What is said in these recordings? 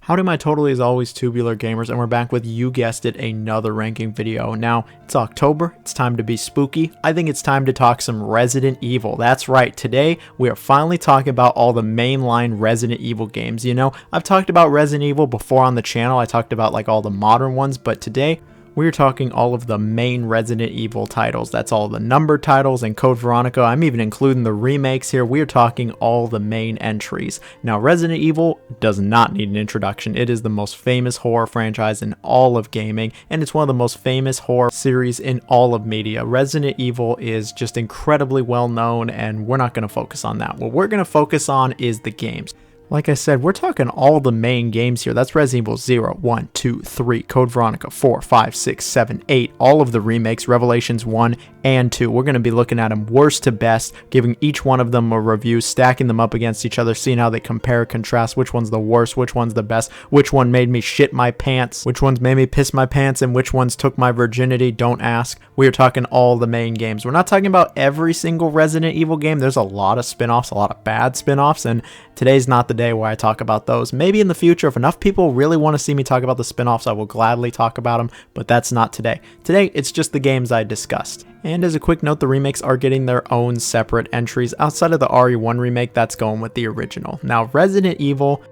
Howdy, my totally is always tubular gamers, and we're back with, you guessed it, another ranking video. Now, it's October, it's time to be spooky. I think it's time to talk some Resident Evil. That's right, today we are finally talking about all the mainline Resident Evil games. You know, I've talked about Resident Evil before on the channel, I talked about like all the modern ones, but today we're talking all of the main Resident Evil titles. That's all the numbered titles and Code Veronica. I'm even including the remakes here. We're talking all the main entries. Now, Resident Evil does not need an introduction. It is the most famous horror franchise in all of gaming, and it's one of the most famous horror series in all of media. Resident Evil is just incredibly well known, and we're not going to focus on that. What we're going to focus on is the games. Like I said, we're talking all the main games here. That's Resident Evil 0, 1, 2, 3, Code Veronica 4, 5, 6, 7, 8, all of the remakes, Revelations 1 and 2. We're going to be looking at them worst to best, giving each one of them a review, stacking them up against each other, seeing how they compare, contrast, which one's the worst, which one's the best, which one made me shit my pants, which ones made me piss my pants, and which ones took my virginity. Don't ask. We are talking all the main games. We're not talking about every single Resident Evil game. There's a lot of spin-offs, a lot of bad spin-offs, and today's not the day where I talk about those. Maybe in the future, if enough people really want to see me talk about the spin-offs, I will gladly talk about them, but that's not today. Today, it's just the games I discussed. And as a quick note, the remakes are getting their own separate entries. Outside of the RE1 remake, that's going with the original. Now, Resident Evil,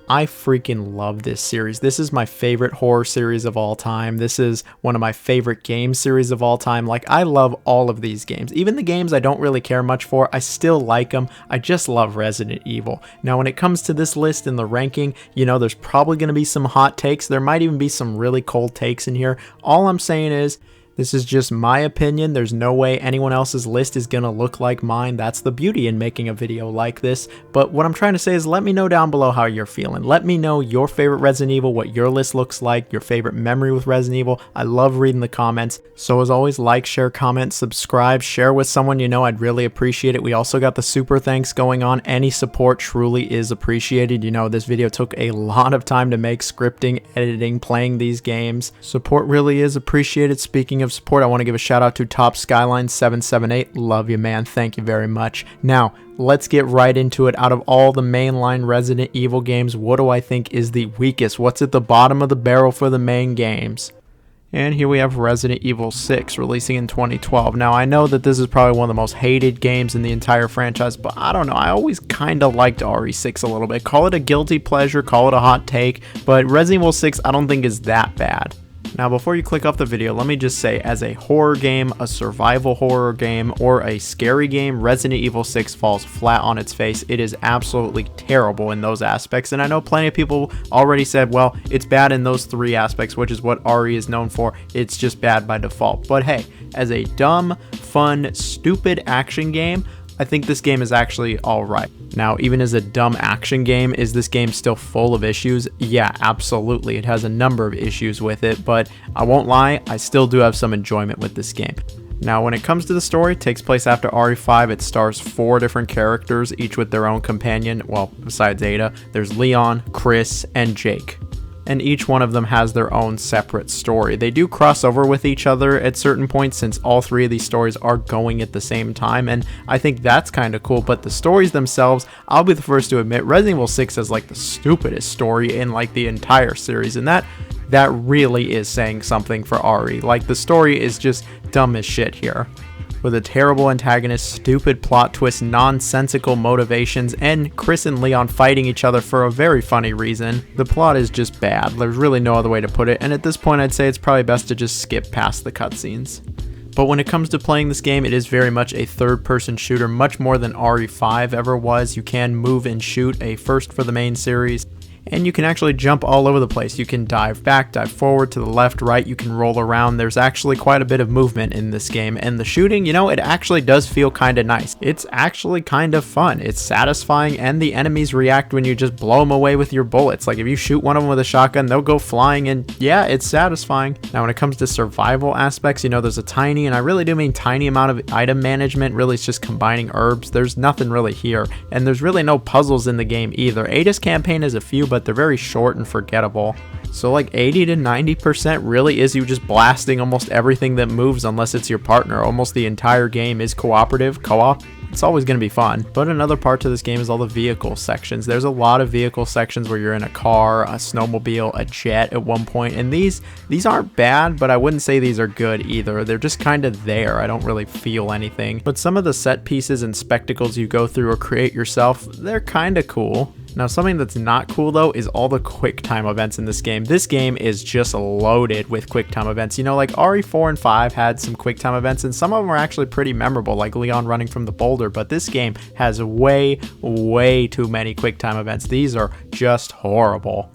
I freaking love this series. This is my favorite horror series of all time. This is one of my favorite game series of all time. Like, I love all of these games. Even the games I don't really care much for, I still like them. I just love Resident Evil. Now, when it comes to this list and the ranking, you know, there's probably going to be some hot takes. There might even be some really cold takes in here. All I'm saying is, this is just my opinion. There's no way anyone else's list is gonna look like mine. That's the beauty in making a video like this. But what I'm trying to say is, let me know down below how you're feeling. Let me know your favorite Resident Evil, what your list looks like, your favorite memory with Resident Evil. I love reading the comments. So as always, like, share, comment, subscribe, share with someone you know. I'd really appreciate it. We also got the super thanks going on. Any support truly is appreciated. You know, this video took a lot of time to make, scripting, editing, playing these games. Support really is appreciated. Speaking of support, I want to give a shout out to Top Skyline 778. Love you, man. Thank you very much. Now, let's get right into it. Out of all the mainline Resident Evil games, what do I think is the weakest? What's at the bottom of the barrel for the main games? And here we have Resident Evil 6 releasing in 2012. Now, I know that this is probably one of the most hated games in the entire franchise, but I don't know. I always kind of liked RE6 a little bit. Call it a guilty pleasure, call it a hot take, but Resident Evil 6 I don't think is that bad. Now, before you click off the video, let me just say, as a horror game, a survival horror game, or a scary game, Resident Evil 6 falls flat on its face. It is absolutely terrible in those aspects, and I know plenty of people already said, well, it's bad in those three aspects, which is what RE is known for. It's just bad by default. But hey, as a dumb, fun, stupid action game, I think this game is actually alright. Now, even as a dumb action game, is this game still full of issues? Yeah, absolutely. It has a number of issues with it, but I won't lie, I still do have some enjoyment with this game. Now, when it comes to the story, it takes place after RE5. It stars 4 different characters, each with their own companion. Well, besides Ada, there's Leon, Chris, and Jake. And each one of them has their own separate story. They do cross over with each other at certain points, since all 3 of these stories are going at the same time, and I think that's kind of cool. But the stories themselves, I'll be the first to admit, Resident Evil 6 is like the stupidest story in like the entire series, and that really is saying something for RE. Like, the story is just dumb as shit here, with a terrible antagonist, stupid plot twists, nonsensical motivations, and Chris and Leon fighting each other for a very funny reason. The plot is just bad. There's really no other way to put it, and at this point I'd say it's probably best to just skip past the cutscenes. But when it comes to playing this game, it is very much a third-person shooter, much more than RE5 ever was. You can move and shoot, a first for the main series. And you can actually jump all over the place. You can dive back, dive forward, to the left, right, you can roll around. There's actually quite a bit of movement in this game, and the shooting, you know, it actually does feel kind of nice. It's actually kind of fun. It's satisfying, and the enemies react when you just blow them away with your bullets. Like, if you shoot one of them with a shotgun, they'll go flying, and yeah, it's satisfying. Now, when it comes to survival aspects, you know, there's a tiny, and I really do mean tiny, amount of item management. Really, it's just combining herbs. There's nothing really here, and there's really no puzzles in the game either. Ada's campaign has a few, but they're very short and forgettable. So like 80 to 90% really is you just blasting almost everything that moves, unless it's your partner. Almost the entire game is cooperative, co-op, it's always going to be fun. But another part to this game is all the vehicle sections. There's a lot of vehicle sections where you're in a car, a snowmobile, a jet at one point, and these aren't bad, but I wouldn't say these are good either. They're just kind of there. I don't really feel anything. But some of the set pieces and spectacles you go through or create yourself, they're kind of cool. Now, something that's not cool though is all the quick time events in this game. This game is just loaded with quick time events. You know, like RE4 and 5 had some quick time events, and some of them are actually pretty memorable, like Leon running from the boulder, but this game has way too many quick time events. These are just horrible.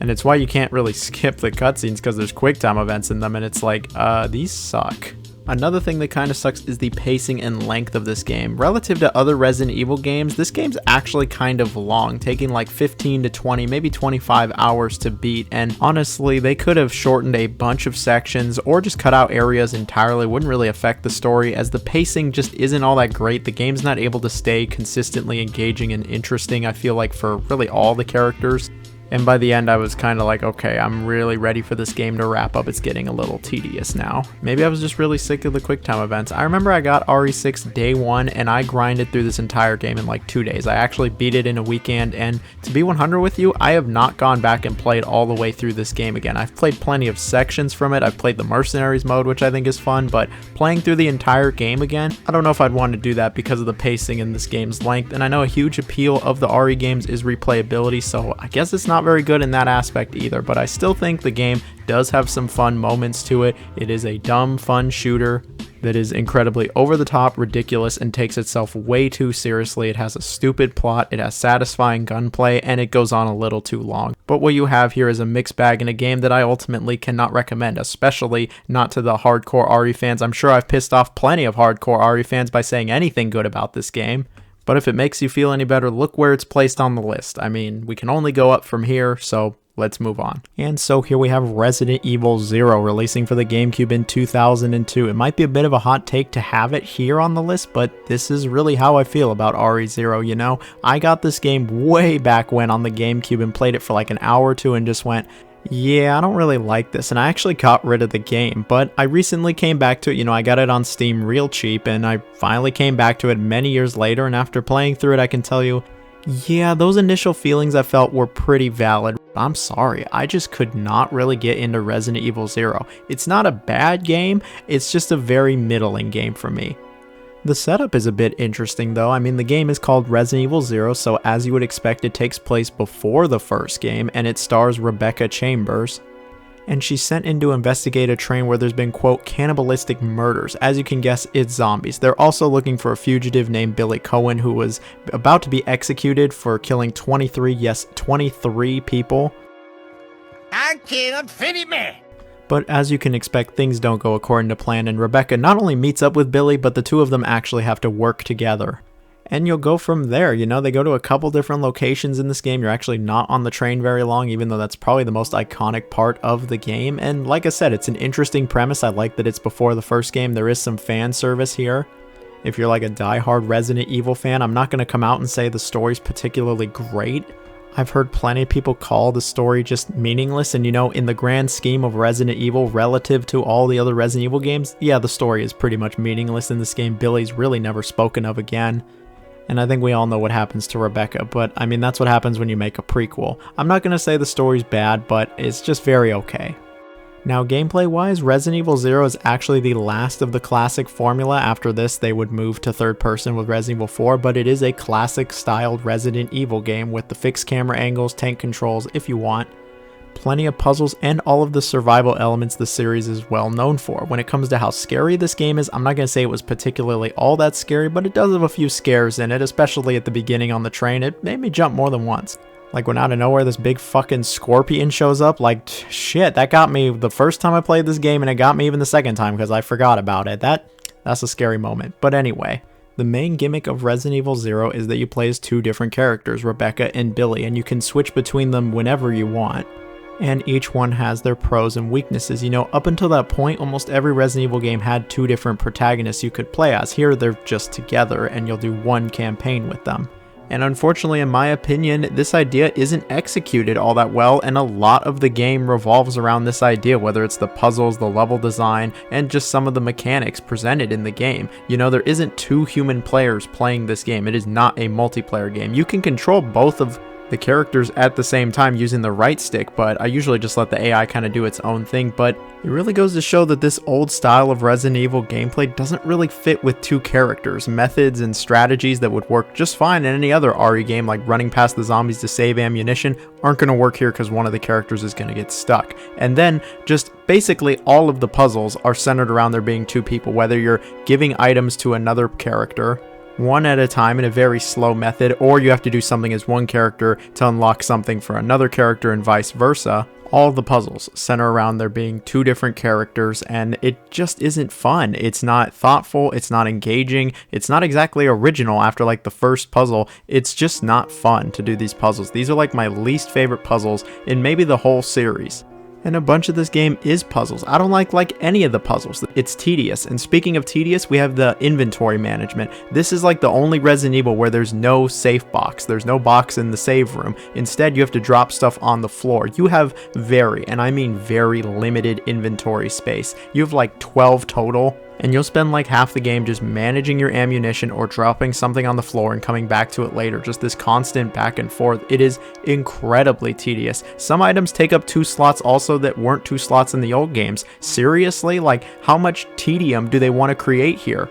And it's why you can't really skip the cutscenes, because there's quick time events in them, and it's like, these suck. Another thing that kind of sucks is the pacing and length of this game. Relative to other Resident Evil games, this game's actually kind of long, taking like 15 to 20, maybe 25 hours to beat, and honestly, they could have shortened a bunch of sections or just cut out areas entirely. Wouldn't really affect the story, as the pacing just isn't all that great. The game's not able to stay consistently engaging and interesting, I feel like, for really all the characters. And by the end, I was kind of like, okay, I'm really ready for this game to wrap up. It's getting a little tedious now. Maybe I was just really sick of the quick time events. I remember I got RE6 day one, and I grinded through this entire game in like 2 days. I actually beat it in a weekend, and to be 100 with you, I have not gone back and played all the way through this game again. I've played plenty of sections from it. I've played the Mercenaries mode, which I think is fun, but playing through the entire game again, I don't know if I'd want to do that because of the pacing in this game's length. And I know a huge appeal of the RE games is replayability, so I guess it's not very good in that aspect either, but I still think the game does have some fun moments to it. It is a dumb, fun shooter that is incredibly over the top, ridiculous, and takes itself way too seriously. It has a stupid plot, it has satisfying gunplay, and it goes on a little too long. But what you have here is a mixed bag in a game that I ultimately cannot recommend, especially not to the hardcore RE fans. I'm sure I've pissed off plenty of hardcore RE fans by saying anything good about this game. But if it makes you feel any better, look where it's placed on the list. I mean, we can only go up from here, so let's move on. And so here we have Resident Evil 0 releasing for the GameCube in 2002. It might be a bit of a hot take to have it here on the list, but this is really how I feel about RE0, you know? I got this game way back when on the GameCube and played it for like an hour or two and just went, yeah, I don't really like this, and I actually got rid of the game, but I recently came back to it. You know, I got it on Steam real cheap, and I finally came back to it many years later, and after playing through it, I can tell you, yeah, those initial feelings I felt were pretty valid. I'm sorry, I just could not really get into Resident Evil 0. It's not a bad game, it's just a very middling game for me. The setup is a bit interesting though. I mean, the game is called Resident Evil 0, so as you would expect, it takes place before the first game, and it stars Rebecca Chambers. And she's sent in to investigate a train where there's been, quote, cannibalistic murders. As you can guess, it's zombies. They're also looking for a fugitive named Billy Cohen, who was about to be executed for killing 23 people. I cannot finish me. But as you can expect, things don't go according to plan, and Rebecca not only meets up with Billy, but the two of them actually have to work together. And you'll go from there, you know, they go to a couple different locations in this game. You're actually not on the train very long, even though that's probably the most iconic part of the game. And like I said, it's an interesting premise. I like that it's before the first game. There is some fan service here. If you're like a diehard Resident Evil fan, I'm not going to come out and say the story's particularly great. I've heard plenty of people call the story just meaningless, and you know, in the grand scheme of Resident Evil relative to all the other Resident Evil games, yeah, the story is pretty much meaningless in this game. Billy's really never spoken of again. And I think we all know what happens to Rebecca, but I mean, that's what happens when you make a prequel. I'm not going to say the story's bad, but it's just very okay. Now, gameplay-wise, Resident Evil 0 is actually the last of the classic formula. After this, they would move to third person with Resident Evil 4, but it is a classic-styled Resident Evil game with the fixed camera angles, tank controls, if you want. Plenty of puzzles, and all of the survival elements the series is well known for. When it comes to how scary this game is, I'm not going to say it was particularly all that scary, but it does have a few scares in it, especially at the beginning on the train. It made me jump more than once. Like when out of nowhere this big fucking scorpion shows up, like shit, that got me the first time I played this game, and it got me even the second time because I forgot about it. That's a scary moment. But anyway, the main gimmick of Resident Evil 0 is that you play as two different characters, Rebecca and Billy, and you can switch between them whenever you want. And each one has their pros and weaknesses. You know, up until that point, almost every Resident Evil game had two different protagonists you could play as. Here, they're just together, and you'll do one campaign with them. And unfortunately, in my opinion, this idea isn't executed all that well, and a lot of the game revolves around this idea, whether it's the puzzles, the level design, and just some of the mechanics presented in the game. You know, there isn't 2 human players playing this game. It is not a multiplayer game. You can control both of the characters at the same time using the right stick, but I usually just let the AI kind of do its own thing. But it really goes to show that this old style of Resident Evil gameplay doesn't really fit with 2 characters. Methods and strategies that would work just fine in any other RE game, like running past the zombies to save ammunition, aren't going to work here because one of the characters is going to get stuck. And then just basically all of the puzzles are centered around there being 2 people, whether you're giving items to another character one at a time in a very slow method, or you have to do something as one character to unlock something for another character and vice versa. All of the puzzles center around there being 2 different characters, and it just isn't fun. It's not thoughtful, it's not engaging, it's not exactly original after like the first puzzle. It's just not fun to do these puzzles. These are like my least favorite puzzles in maybe the whole series. And a bunch of this game is puzzles. I don't like any of the puzzles. It's tedious. And speaking of tedious, we have the inventory management. This is like the only Resident Evil where there's no safe box. There's no box in the save room. Instead, you have to drop stuff on the floor. You have very, and I mean very limited inventory space. You have like 12 total. And you'll spend like half the game just managing your ammunition or dropping something on the floor and coming back to it later. Just this constant back and forth. It is incredibly tedious. Some items take up 2 slots also that weren't 2 slots in the old games. Seriously? Like, how much tedium do they want to create here?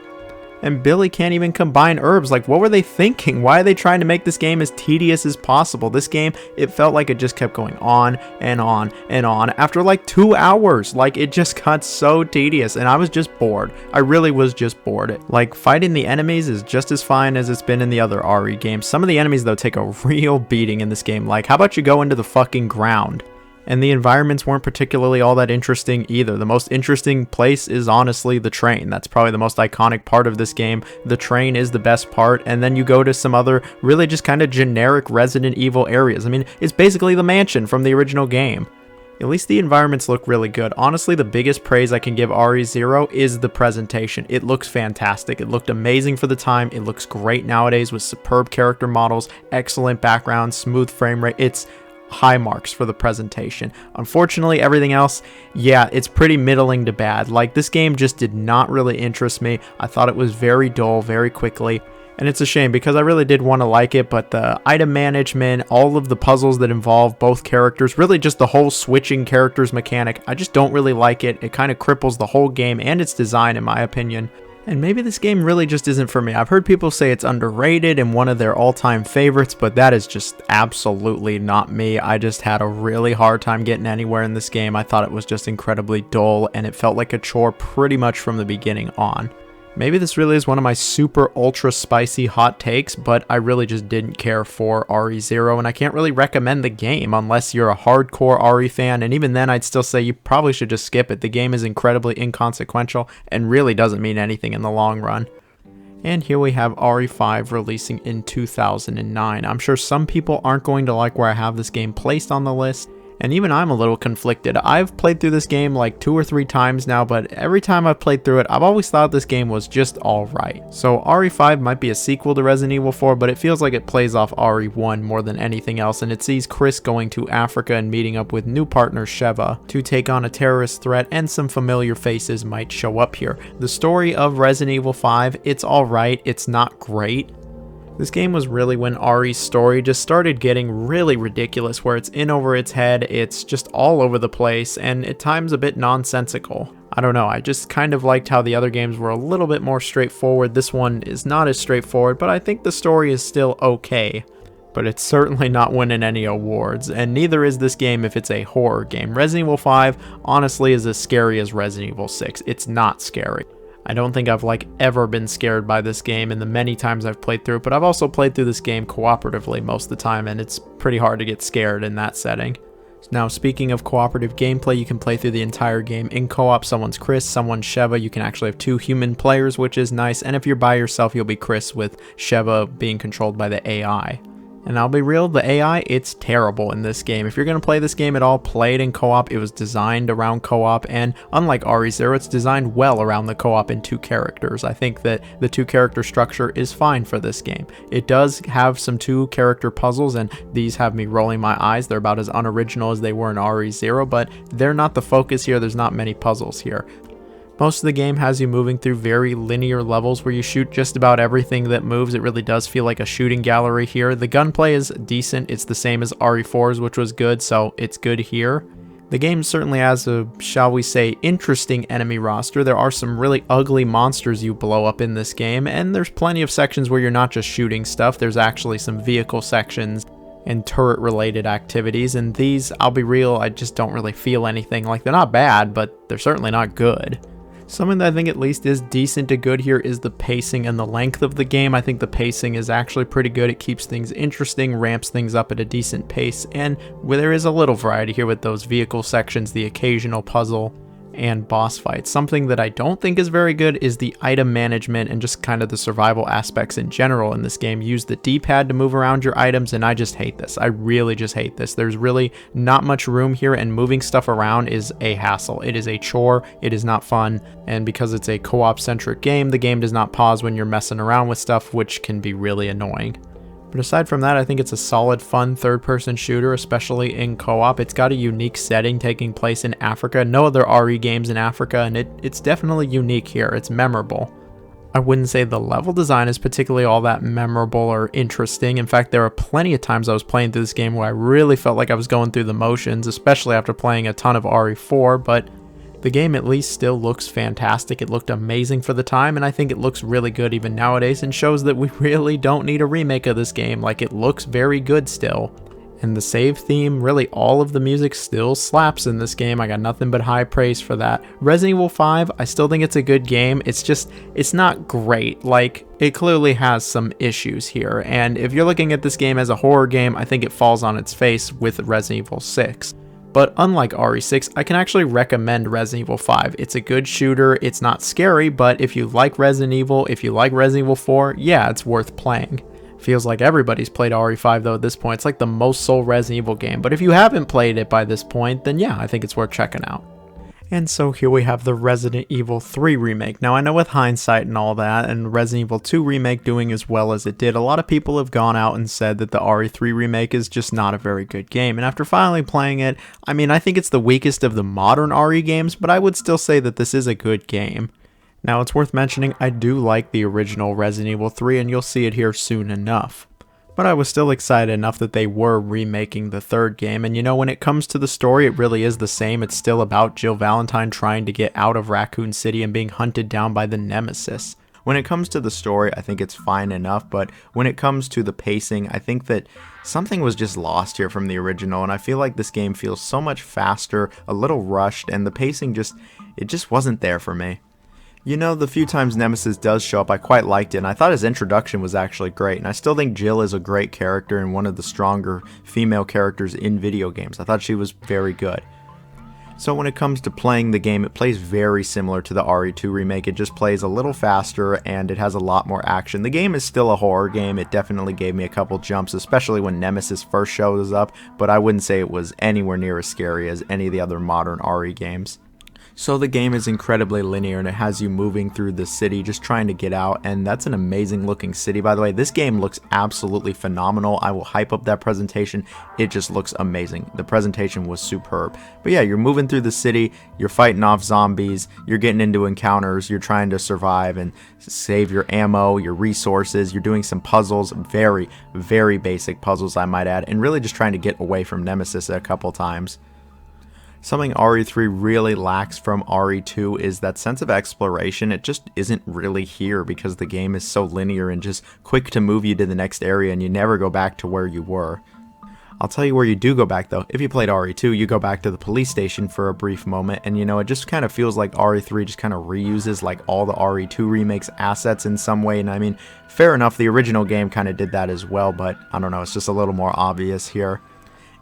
And Billy can't even combine herbs. Like, what were they thinking? Why are they trying to make this game as tedious as possible? This game, it felt like it just kept going on and on and on. After like 2 hours, like it just got so tedious and I was just bored. I really was just bored. Like, fighting the enemies is just as fine as it's been in the other RE games. Some of the enemies though take a real beating in this game. Like, how about you go into the fucking ground? And the environments weren't particularly all that interesting either. The most interesting place is honestly the train. That's probably the most iconic part of this game. The train is the best part, and then you go to some other really just kind of generic Resident Evil areas. I mean, it's basically the mansion from the original game. At least the environments look really good. Honestly, the biggest praise I can give RE0 is the presentation. It looks fantastic. It looked amazing for the time. It looks great nowadays with superb character models, excellent background, smooth frame rate. It's high marks for the presentation. Unfortunately, everything else, yeah, it's pretty middling to bad. Like, this game just did not really interest me. I thought it was very dull very quickly. And it's a shame because I really did want to like it, but the item management, all of the puzzles that involve both characters, really just the whole switching characters mechanic, I just don't really like it. It kind of cripples the whole game and its design in my opinion. And maybe this game really just isn't for me. I've heard people say it's underrated and one of their all-time favorites, but that is just absolutely not me. I just had a really hard time getting anywhere in this game. I thought it was just incredibly dull, and it felt like a chore pretty much from the beginning on. Maybe this really is one of my super ultra spicy hot takes, but I really just didn't care for RE0, and I can't really recommend the game unless you're a hardcore RE fan, and even then I'd still say you probably should just skip it. The game is incredibly inconsequential and really doesn't mean anything in the long run. And here we have RE5 releasing in 2009. I'm sure some people aren't going to like where I have this game placed on the list. And even I'm a little conflicted. I've played through this game like 2 or 3 times now, but every time I've played through it, I've always thought this game was just alright. So RE5 might be a sequel to Resident Evil 4, but it feels like it plays off RE1 more than anything else, and it sees Chris going to Africa and meeting up with new partner Sheva to take on a terrorist threat, and some familiar faces might show up here. The story of Resident Evil 5, it's alright, it's not great. This game was really when RE's story just started getting really ridiculous, where it's in over its head, it's just all over the place, and at times a bit nonsensical. I don't know, I just kind of liked how the other games were a little bit more straightforward. This one is not as straightforward, but I think the story is still okay. But it's certainly not winning any awards, and neither is this game if it's a horror game. Resident Evil 5 honestly is as scary as Resident Evil 6. It's not scary. I don't think I've ever been scared by this game in the many times I've played through it, but I've also played through this game cooperatively most of the time, and it's pretty hard to get scared in that setting. Now, speaking of cooperative gameplay, you can play through the entire game in co-op. Someone's Chris, someone's Sheva. You can actually have 2 human players, which is nice, and if you're by yourself, you'll be Chris with Sheva being controlled by the AI. And I'll be real, the AI, it's terrible in this game. If you're going to play this game at all, play it in co-op. It was designed around co-op, and unlike RE0, it's designed well around the co-op in 2 characters. I think that the 2-character structure is fine for this game. It does have some 2-character puzzles, and these have me rolling my eyes. They're about as unoriginal as they were in RE0, but they're not the focus here. There's not many puzzles here. Most of the game has you moving through very linear levels where you shoot just about everything that moves. It really does feel like a shooting gallery here. The gunplay is decent. It's the same as RE4's, which was good, so it's good here. The game certainly has a, shall we say, interesting enemy roster. There are some really ugly monsters you blow up in this game, and there's plenty of sections where you're not just shooting stuff. There's actually some vehicle sections and turret-related activities, and these, I'll be real, I just don't really feel anything. Like, they're not bad, but they're certainly not good. Something that I think at least is decent to good here is the pacing and the length of the game. I think the pacing is actually pretty good. It keeps things interesting, ramps things up at a decent pace, and there is a little variety here with those vehicle sections, the occasional puzzle, and boss fights. Something that I don't think is very good is the item management and just kind of the survival aspects in general in this game. Use the D-pad to move around your items, and I just hate this. I really just hate this. There's really not much room here, and moving stuff around is a hassle. It is a chore. It is not fun, and because it's a co-op centric game, the game does not pause when you're messing around with stuff, which can be really annoying. But aside from that, I think it's a solid, fun third-person shooter, especially in co-op. It's got a unique setting taking place in Africa. No other RE games in Africa, and it's definitely unique here. It's memorable. I wouldn't say the level design is particularly all that memorable or interesting. In fact, there are plenty of times I was playing through this game where I really felt like I was going through the motions, especially after playing a ton of RE4, but the game at least still looks fantastic. It looked amazing for the time, and I think it looks really good even nowadays, and shows that we really don't need a remake of this game. Like, it looks very good still. And the save theme, really all of the music still slaps in this game. I got nothing but high praise for that. Resident Evil 5, I still think it's a good game. It's not great. Like, it clearly has some issues here, and if you're looking at this game as a horror game, I think it falls on its face with Resident Evil 6. But unlike RE6, I can actually recommend Resident Evil 5. It's a good shooter, it's not scary, but if you like Resident Evil, if you like Resident Evil 4, yeah, it's worth playing. Feels like everybody's played RE5 though at this point. It's like the most sold Resident Evil game, but if you haven't played it by this point, then yeah, I think it's worth checking out. And so here we have the Resident Evil 3 remake. Now I know with hindsight and all that, and Resident Evil 2 remake doing as well as it did, a lot of people have gone out and said that the RE3 remake is just not a very good game. And after finally playing it, I mean, I think it's the weakest of the modern RE games, but I would still say that this is a good game. Now it's worth mentioning, I do like the original Resident Evil 3, and you'll see it here soon enough. But I was still excited enough that they were remaking the third game, and you know, when it comes to the story, it really is the same. It's still about Jill Valentine trying to get out of Raccoon City and being hunted down by the Nemesis. When it comes to the story, I think it's fine enough, but when it comes to the pacing, I think that something was just lost here from the original, and I feel like this game feels so much faster, a little rushed, and the pacing just wasn't there for me. You know, the few times Nemesis does show up, I quite liked it, and I thought his introduction was actually great, and I still think Jill is a great character and one of the stronger female characters in video games. I thought she was very good. So when it comes to playing the game, it plays very similar to the RE2 remake. It just plays a little faster, and it has a lot more action. The game is still a horror game. It definitely gave me a couple jumps, especially when Nemesis first shows up, but I wouldn't say it was anywhere near as scary as any of the other modern RE games. So the game is incredibly linear, and it has you moving through the city just trying to get out, and that's an amazing looking city, by the way. This game looks absolutely phenomenal. I will hype up that presentation. It just looks amazing. The presentation was superb. But yeah, you're moving through the city, you're fighting off zombies, you're getting into encounters, you're trying to survive and save your ammo, your resources, you're doing some puzzles, very, very basic puzzles I might add, and really just trying to get away from Nemesis a couple times. Something RE3 really lacks from RE2 is that sense of exploration. It just isn't really here because the game is so linear and just quick to move you to the next area, and you never go back to where you were. I'll tell you where you do go back though. If you played RE2, you go back to the police station for a brief moment, and you know, it just kind of feels like RE3 just kind of reuses like all the RE2 remakes assets in some way, and I mean, fair enough, the original game kind of did that as well, but I don't know, it's just a little more obvious here.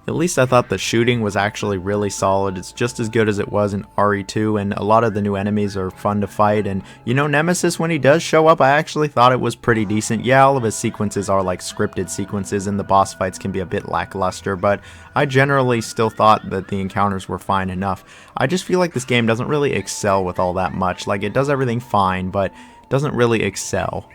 At least I thought the shooting was actually really solid. It's just as good as it was in RE2, and a lot of the new enemies are fun to fight. And you know, Nemesis, when he does show up, I actually thought it was pretty decent. Yeah, all of his sequences are like scripted sequences, and the boss fights can be a bit lackluster, but I generally still thought that the encounters were fine enough. I just feel like this game doesn't really excel with all that much. Like, it does everything fine, but doesn't really excel.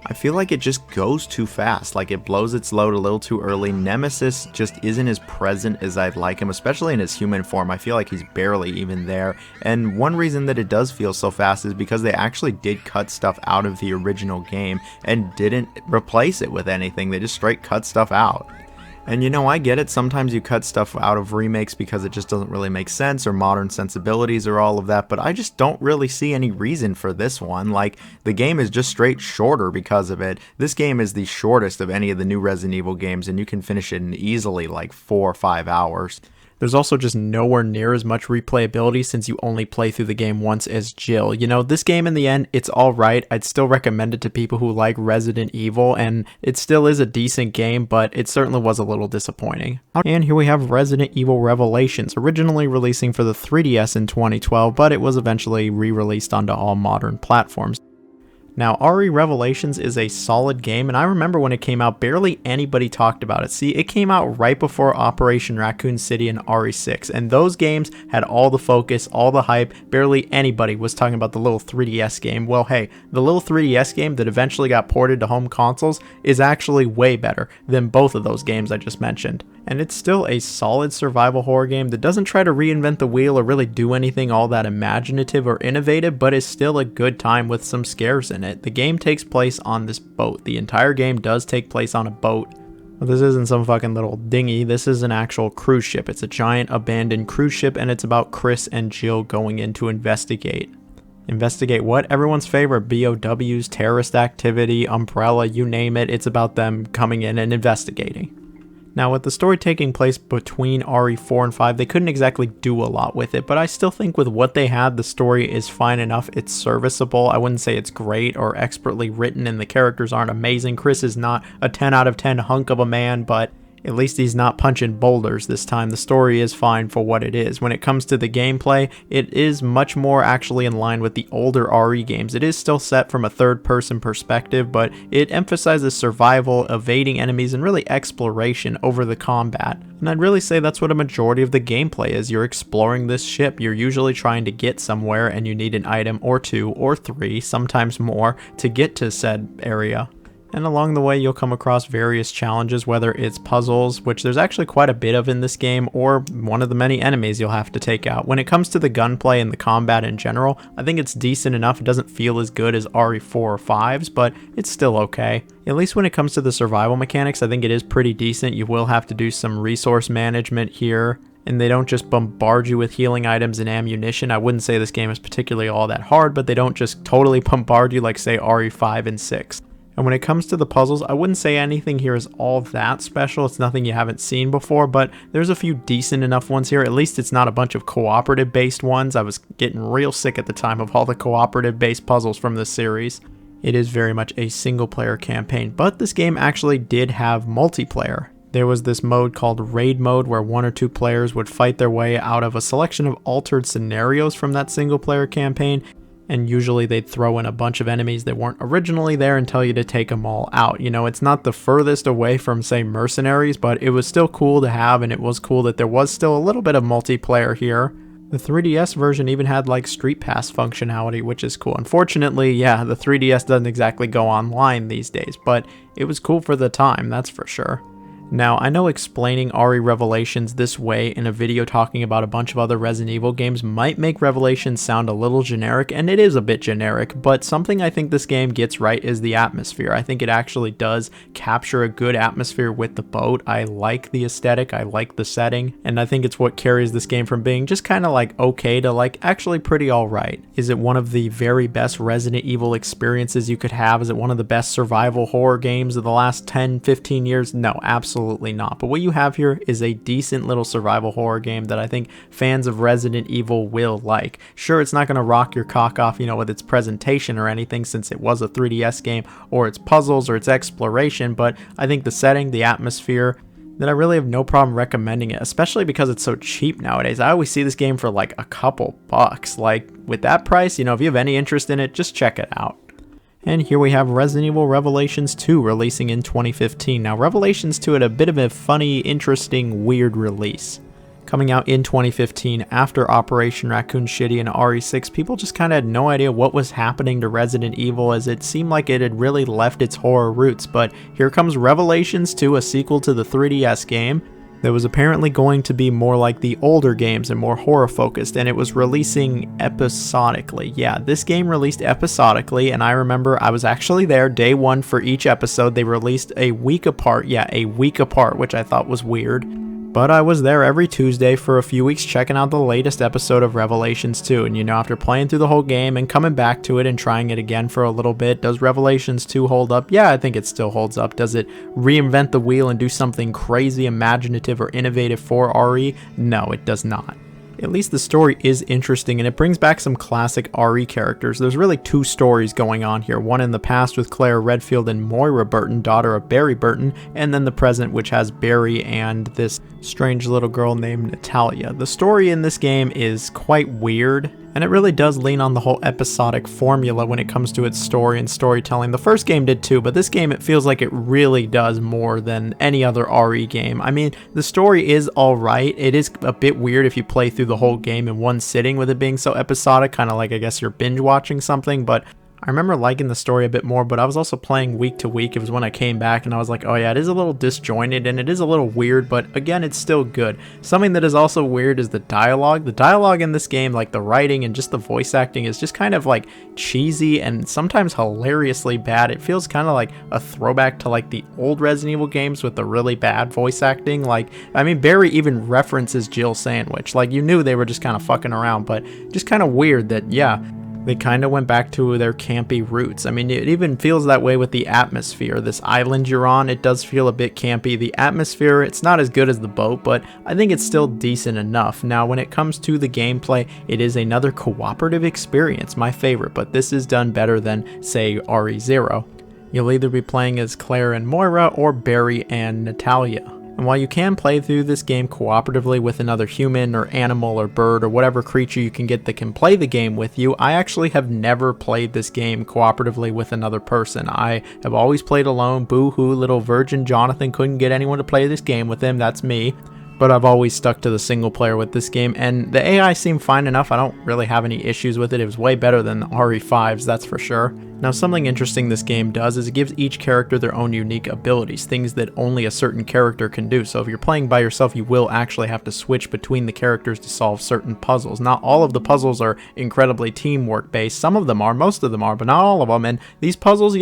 I feel like it just goes too fast, like it blows its load a little too early. Nemesis just isn't as present as I'd like him, especially in his human form. I feel like he's barely even there, and one reason that it does feel so fast is because they actually did cut stuff out of the original game and didn't replace it with anything. They just straight cut stuff out. And you know, I get it, sometimes you cut stuff out of remakes because it just doesn't really make sense, or modern sensibilities or all of that, but I just don't really see any reason for this one. Like, the game is just straight shorter because of it. This game is the shortest of any of the new Resident Evil games, and you can finish it in easily like 4 or 5 hours. There's also just nowhere near as much replayability since you only play through the game once as Jill. You know, this game in the end, it's alright. I'd still recommend it to people who like Resident Evil, and it still is a decent game, but it certainly was a little disappointing. And here we have Resident Evil Revelations, originally releasing for the 3DS in 2012, but it was eventually re-released onto all modern platforms. Now, RE Revelations is a solid game, and I remember when it came out, barely anybody talked about it. See, it came out right before Operation Raccoon City and RE6, and those games had all the focus, all the hype. Barely anybody was talking about the little 3DS game. Well, hey, the little 3DS game that eventually got ported to home consoles is actually way better than both of those games I just mentioned. And it's still a solid survival horror game that doesn't try to reinvent the wheel or really do anything all that imaginative or innovative, but is still a good time with some scares in it. The game takes place on this boat. The entire game does take place on a boat. Well, this isn't some fucking little dinghy. This is an actual cruise ship. It's a giant abandoned cruise ship, and it's about Chris and Jill going in to investigate. Investigate what? Everyone's favorite BOWs, terrorist activity, Umbrella, you name it. It's about them coming in and investigating. Now, with the story taking place between RE4 and 5, they couldn't exactly do a lot with it, but I still think with what they had, the story is fine enough. It's serviceable. I wouldn't say it's great or expertly written, and the characters aren't amazing. Chris is not a 10 out of 10 hunk of a man, but at least he's not punching boulders this time. The story is fine for what it is. When it comes to the gameplay, it is much more actually in line with the older RE games. It is still set from a third-person perspective, but it emphasizes survival, evading enemies, and really exploration over the combat. And I'd really say that's what a majority of the gameplay is. You're exploring this ship. You're usually trying to get somewhere, and you need an item or 2 or 3, sometimes more, to get to said area. And along the way, you'll come across various challenges, whether it's puzzles, which there's actually quite a bit of in this game, or one of the many enemies you'll have to take out. When it comes to the gunplay and the combat in general, I think it's decent enough. It doesn't feel as good as RE4 or 5's, but it's still okay. At least when it comes to the survival mechanics, I think it is pretty decent. You will have to do some resource management here, and they don't just bombard you with healing items and ammunition. I wouldn't say this game is particularly all that hard, but they don't just totally bombard you like, say, RE5 and 6. And when it comes to the puzzles, I wouldn't say anything here is all that special. It's nothing you haven't seen before, but there's a few decent enough ones here. At least it's not a bunch of cooperative based ones. I was getting real sick at the time of all the cooperative based puzzles from this series. It is very much a single player campaign, but this game actually did have multiplayer. There was this mode called Raid Mode where 1 or 2 players would fight their way out of a selection of altered scenarios from that single player campaign. And usually they'd throw in a bunch of enemies that weren't originally there and tell you to take them all out. You know, it's not the furthest away from, say, Mercenaries, but it was still cool to have, and it was cool that there was still a little bit of multiplayer here. The 3DS version even had like Street Pass functionality, which is cool. Unfortunately, yeah, the 3DS doesn't exactly go online these days, but it was cool for the time, that's for sure. Now, I know explaining RE Revelations this way in a video talking about a bunch of other Resident Evil games might make Revelations sound a little generic, and it is a bit generic, but something I think this game gets right is the atmosphere. I think it actually does capture a good atmosphere with the boat. I like the aesthetic, I like the setting, and I think it's what carries this game from being just kind of like okay to like actually pretty alright. Is it one of the very best Resident Evil experiences you could have? Is it one of the best survival horror games of the last 10-15 years? No, absolutely not. But what you have here is a decent little survival horror game that I think fans of Resident Evil will like. Sure, it's not going to rock your cock off, you know, with its presentation or anything since it was a 3DS game, or its puzzles or its exploration, but I think the setting, the atmosphere, that I really have no problem recommending it, especially because it's so cheap nowadays. I always see this game for like a couple bucks. Like with that price, if you have any interest in it, just check it out. And here we have Resident Evil Revelations 2 releasing in 2015. Now Revelations 2 had a bit of a funny, interesting, weird release. Coming out in 2015 after Operation Raccoon City and RE6, people just kind of had no idea what was happening to Resident Evil, as it seemed like it had really left its horror roots. But here comes Revelations 2, a sequel to the 3DS game that was apparently going to be more like the older games and more horror focused, and it was releasing episodically. Yeah, this game released episodically, and I remember I was actually there day one for each episode. They released a week apart. Yeah, a week apart, which I thought was weird. But I was there every Tuesday for a few weeks checking out the latest episode of Revelations 2. And after playing through the whole game and coming back to it and trying it again for a little bit, does Revelations 2 hold up? Yeah, I think it still holds up. Does it reinvent the wheel and do something crazy, imaginative, or innovative for RE? No, it does not. At least the story is interesting, and it brings back some classic RE characters. There's really two stories going on here, one in the past with Claire Redfield and Moira Burton, daughter of Barry Burton, and then the present, which has Barry and this strange little girl named Natalia. The story in this game is quite weird, and it really does lean on the whole episodic formula when it comes to its story and storytelling. The first game did too, but this game, it feels like it really does more than any other RE game. I mean, the story is alright. It is a bit weird if you play through the whole game in one sitting with it being so episodic, kind of like I guess you're binge watching something, but I remember liking the story a bit more, but I was also playing week to week. It was when I came back and I was like, oh yeah, it is a little disjointed and it is a little weird, but again, it's still good. Something that is also weird is the dialogue. The dialogue in this game, like the writing and just the voice acting, is just kind of like cheesy and sometimes hilariously bad. It feels kind of like a throwback to like the old Resident Evil games with the really bad voice acting. Like, I mean, Barry even references Jill Sandwich. Like, you knew they were just kind of fucking around, but just kind of weird that, yeah, they kind of went back to their campy roots. I mean, it even feels that way with the atmosphere. This island you're on, it does feel a bit campy. The atmosphere, it's not as good as the boat, but I think it's still decent enough. Now, when it comes to the gameplay, it is another cooperative experience, my favorite, but this is done better than, say, RE0. You'll either be playing as Claire and Moira or Barry and Natalia. And while you can play through this game cooperatively with another human or animal or bird or whatever creature you can get that can play the game with you, I actually have never played this game cooperatively with another person. I have always played alone. Boo-hoo, little virgin Jonathan couldn't get anyone to play this game with him. That's me. But I've always stuck to the single player with this game, and the AI seemed fine enough. I don't really have any issues with it. It was way better than the RE5s, that's for sure. Now, something interesting this game does is it gives each character their own unique abilities, things that only a certain character can do. So if you're playing by yourself, you will actually have to switch between the characters to solve certain puzzles. Not all of the puzzles are incredibly teamwork based. Some of them are, most of them are, but not all of them. And these puzzles,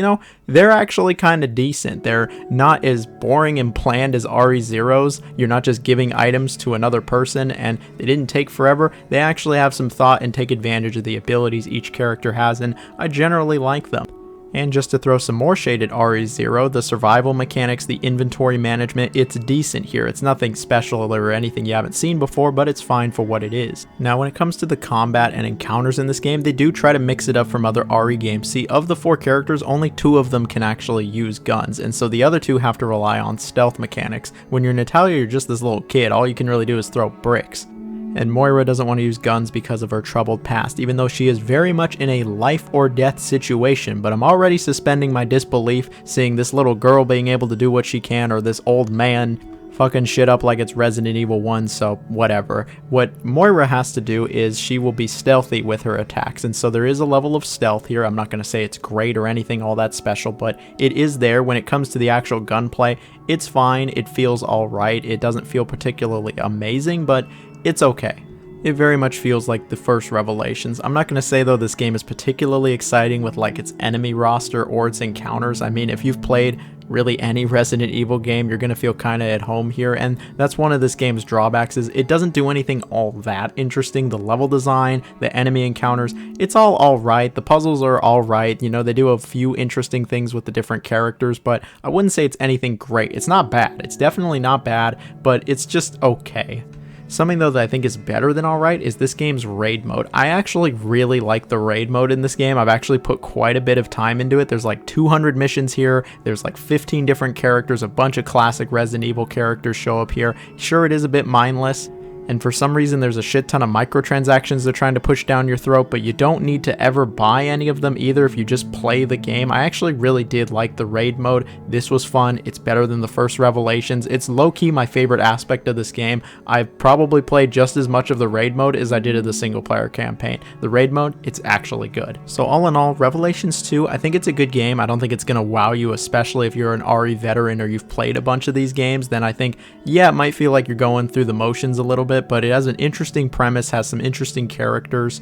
they're actually kind of decent. They're not as boring and planned as RE0's. You're not just giving items to another person, and they didn't take forever. They actually have some thought and take advantage of the abilities each character has, and I generally like them. And just to throw some more shade at RE0, the survival mechanics, the inventory management, it's decent here. It's nothing special or anything you haven't seen before, but it's fine for what it is. Now, when it comes to the combat and encounters in this game, they do try to mix it up from other RE games. See, of the 4 characters, only 2 of them can actually use guns, and so the other 2 have to rely on stealth mechanics. When you're Natalia, you're just this little kid. All you can really do is throw bricks. And Moira doesn't want to use guns because of her troubled past, even though she is very much in a life or death situation. But I'm already suspending my disbelief seeing this little girl being able to do what she can, or this old man fucking shit up like it's Resident Evil 1, so whatever. What Moira has to do is she will be stealthy with her attacks, and so there is a level of stealth here. I'm not going to say it's great or anything all that special, but it is there. When it comes to the actual gunplay, it's fine. It feels alright. It doesn't feel particularly amazing, but it's okay. It very much feels like the first Revelations. I'm not going to say though this game is particularly exciting with like its enemy roster or its encounters. I mean, if you've played really any Resident Evil game, you're going to feel kind of at home here, and that's one of this game's drawbacks is it doesn't do anything all that interesting. The level design, the enemy encounters, it's all alright. The puzzles are alright. They do a few interesting things with the different characters, but I wouldn't say it's anything great. It's not bad. It's definitely not bad, but it's just okay. Something though that I think is better than alright is this game's raid mode. I actually really like the raid mode in this game. I've actually put quite a bit of time into it. There's like 200 missions here. There's like 15 different characters. A bunch of classic Resident Evil characters show up here. Sure, it is a bit mindless. And for some reason, there's a shit ton of microtransactions they're trying to push down your throat, but you don't need to ever buy any of them either if you just play the game. I actually really did like the raid mode. This was fun. It's better than the first Revelations. It's low-key my favorite aspect of this game. I've probably played just as much of the raid mode as I did of the single-player campaign. The raid mode, it's actually good. So all in all, Revelations 2, I think it's a good game. I don't think it's going to wow you, especially if you're an RE veteran or you've played a bunch of these games. Then I think, yeah, it might feel like you're going through the motions a little bit, but it has an interesting premise, has some interesting characters,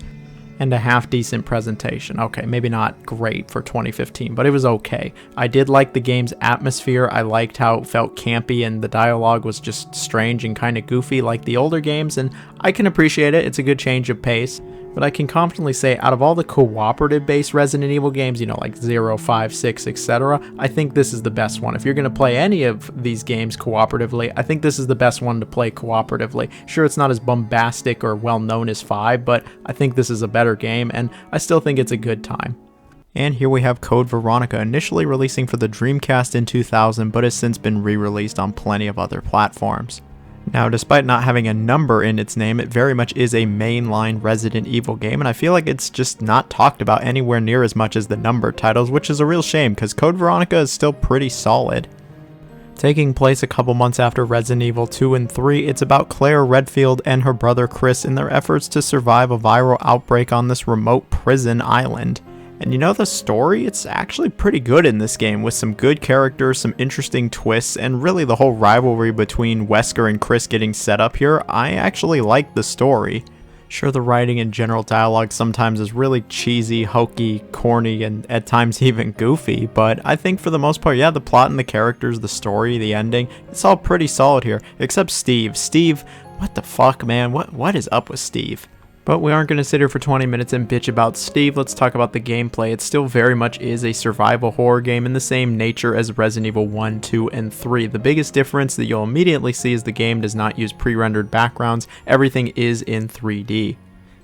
and a half-decent presentation. Okay, maybe not great for 2015, but it was okay. I did like the game's atmosphere. I liked how it felt campy, and the dialogue was just strange and kind of goofy like the older games, and I can appreciate it. It's a good change of pace. But I can confidently say, out of all the cooperative-based Resident Evil games, you know, like 0, 5, 6, etc., I think this is the best one. If you're going to play any of these games cooperatively, I think this is the best one to play cooperatively. Sure, it's not as bombastic or well-known as 5, but I think this is a better game, and I still think it's a good time. And here we have Code Veronica, initially releasing for the Dreamcast in 2000, but has since been re-released on plenty of other platforms. Now, despite not having a number in its name, it very much is a mainline Resident Evil game, and I feel like it's just not talked about anywhere near as much as the numbered titles, which is a real shame, because Code Veronica is still pretty solid. Taking place a couple months after Resident Evil 2 and 3, it's about Claire Redfield and her brother Chris in their efforts to survive a viral outbreak on this remote prison island. And you know, the story, it's actually pretty good in this game, with some good characters, some interesting twists, and really the whole rivalry between Wesker and Chris getting set up here. I actually like the story. Sure, the writing and general dialogue sometimes is really cheesy, hokey, corny, and at times even goofy, but I think for the most part, yeah, the plot and the characters, the story, the ending, it's all pretty solid here, except Steve. Steve, what the fuck, man? What is up with Steve? But we aren't going to sit here for 20 minutes and bitch about Steve. Let's talk about the gameplay. It still very much is a survival horror game in the same nature as Resident Evil 1, 2, and 3. The biggest difference that you'll immediately see is the game does not use pre-rendered backgrounds. Everything is in 3D.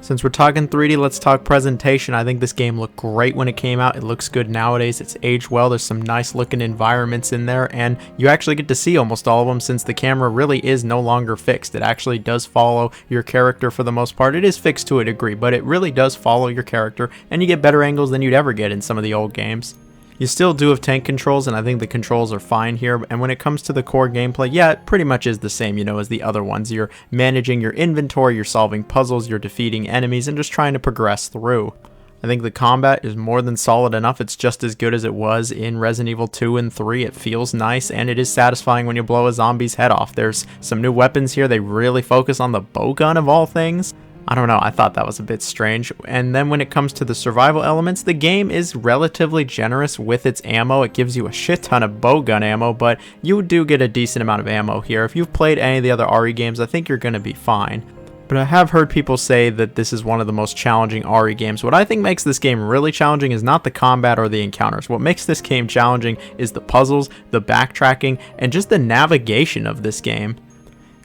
Since we're talking 3D, let's talk presentation. I think this game looked great when it came out. It looks good nowadays. It's aged well. There's some nice looking environments in there, and you actually get to see almost all of them since the camera really is no longer fixed. It actually does follow your character for the most part. It is fixed to a degree, but it really does follow your character, and you get better angles than you'd ever get in some of the old games. You still do have tank controls, and I think the controls are fine here, and when it comes to the core gameplay, yeah, it pretty much is the same, you know, as the other ones. You're managing your inventory, you're solving puzzles, you're defeating enemies, and just trying to progress through. I think the combat is more than solid enough. It's just as good as it was in Resident Evil 2 and 3. It feels nice, and it is satisfying when you blow a zombie's head off. There's some new weapons here. They really focus on the bow gun of all things. I don't know, I thought that was a bit strange. And then when it comes to the survival elements, the game is relatively generous with its ammo. It gives you a shit ton of bowgun ammo, but you do get a decent amount of ammo here. If you've played any of the other RE games, I think you're going to be fine. But I have heard people say that this is one of the most challenging RE games. What I think makes this game really challenging is not the combat or the encounters. What makes this game challenging is the puzzles, the backtracking, and just the navigation of this game.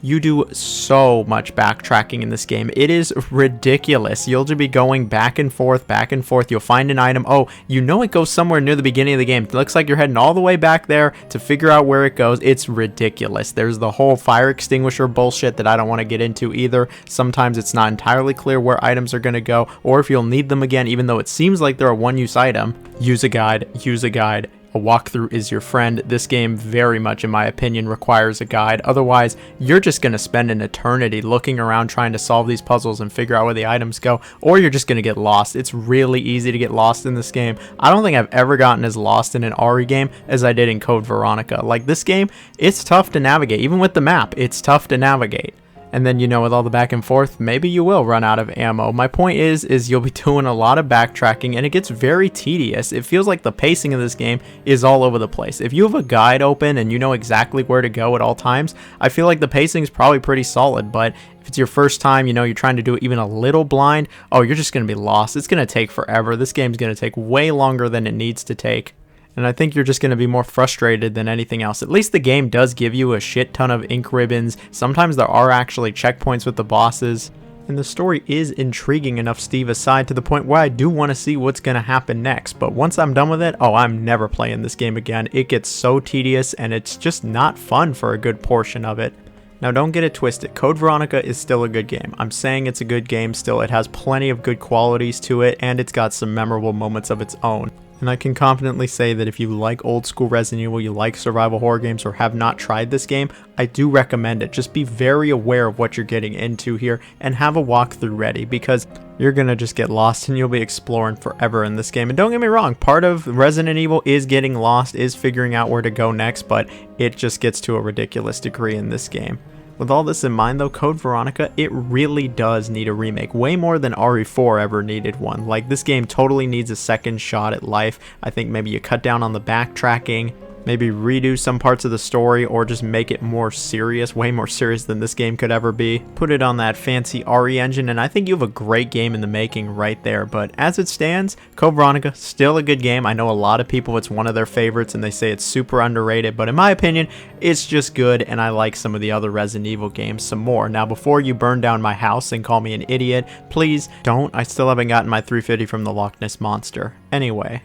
You do so much backtracking in this game. It is ridiculous. You'll just be going back and forth, back and forth. You'll find an item. Oh, you know it goes somewhere near the beginning of the game. It looks like you're heading all the way back there to figure out where it goes. It's ridiculous. There's the whole fire extinguisher bullshit that I don't want to get into either. Sometimes it's not entirely clear where items are going to go, or if you'll need them again, even though it seems like they're a one-use item. Use a guide. Use a guide. A walkthrough is your friend. This game very much, in my opinion, requires a guide. Otherwise, you're just going to spend an eternity looking around trying to solve these puzzles and figure out where the items go, or you're just going to get lost. It's really easy to get lost in this game. I don't think I've ever gotten as lost in an RE game as I did in Code Veronica. Like, this game, it's tough to navigate. Even with the map, it's tough to navigate. And then, you know, with all the back and forth, maybe you will run out of ammo. My point is you'll be doing a lot of backtracking, and it gets very tedious. It feels like the pacing of this game is all over the place. If you have a guide open and you know exactly where to go at all times, I feel like the pacing is probably pretty solid. But if it's your first time, you know, you're trying to do it even a little blind, oh, you're just going to be lost. It's going to take forever. This game's going to take way longer than it needs to take. And I think you're just going to be more frustrated than anything else. At least the game does give you a shit ton of ink ribbons. Sometimes there are actually checkpoints with the bosses. And the story is intriguing enough, Steve aside, to the point where I do want to see what's going to happen next. But once I'm done with it, oh, I'm never playing this game again. It gets so tedious and it's just not fun for a good portion of it. Now don't get it twisted, Code Veronica is still a good game. I'm saying it's a good game still. It has plenty of good qualities to it and it's got some memorable moments of its own. And I can confidently say that if you like old school Resident Evil, you like survival horror games, or have not tried this game, I do recommend it. Just be very aware of what you're getting into here and have a walkthrough ready, because you're gonna just get lost and you'll be exploring forever in this game. And don't get me wrong, part of Resident Evil is getting lost, is figuring out where to go next, but it just gets to a ridiculous degree in this game. With all this in mind though, Code Veronica, it really does need a remake, way more than RE4 ever needed one. Like, this game totally needs a second shot at life. I think maybe you cut down on the backtracking, maybe redo some parts of the story, or just make it more serious, way more serious than this game could ever be. Put it on that fancy RE engine, and I think you have a great game in the making right there. But as it stands, Code Veronica, still a good game. I know a lot of people, it's one of their favorites, and they say it's super underrated, but in my opinion, it's just good, and I like some of the other Resident Evil games some more. Now, before you burn down my house and call me an idiot, please don't. I still haven't gotten my 350 from the Loch Ness Monster. Anyway.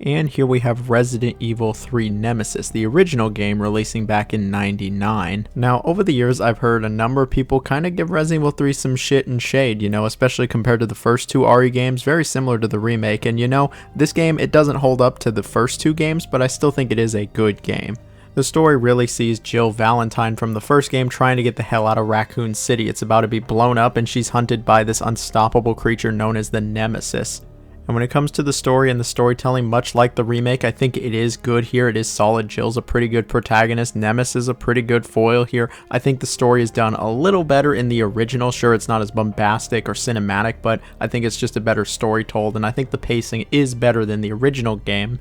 And here we have Resident Evil 3 Nemesis, the original game releasing back in '99. Now, over the years, I've heard a number of people kind of give Resident Evil 3 some shit and shade, you know, especially compared to the first two RE games, very similar to the remake. And you know, this game, it doesn't hold up to the first two games, but I still think it is a good game. The story really sees Jill Valentine from the first game trying to get the hell out of Raccoon City. It's about to be blown up and she's hunted by this unstoppable creature known as the Nemesis. And when it comes to the story and the storytelling, much like the remake, I think it is good here. It is solid. Jill's a pretty good protagonist. Nemesis is a pretty good foil here. I think the story is done a little better in the original. Sure, it's not as bombastic or cinematic, but I think it's just a better story told, and I think the pacing is better than the original game.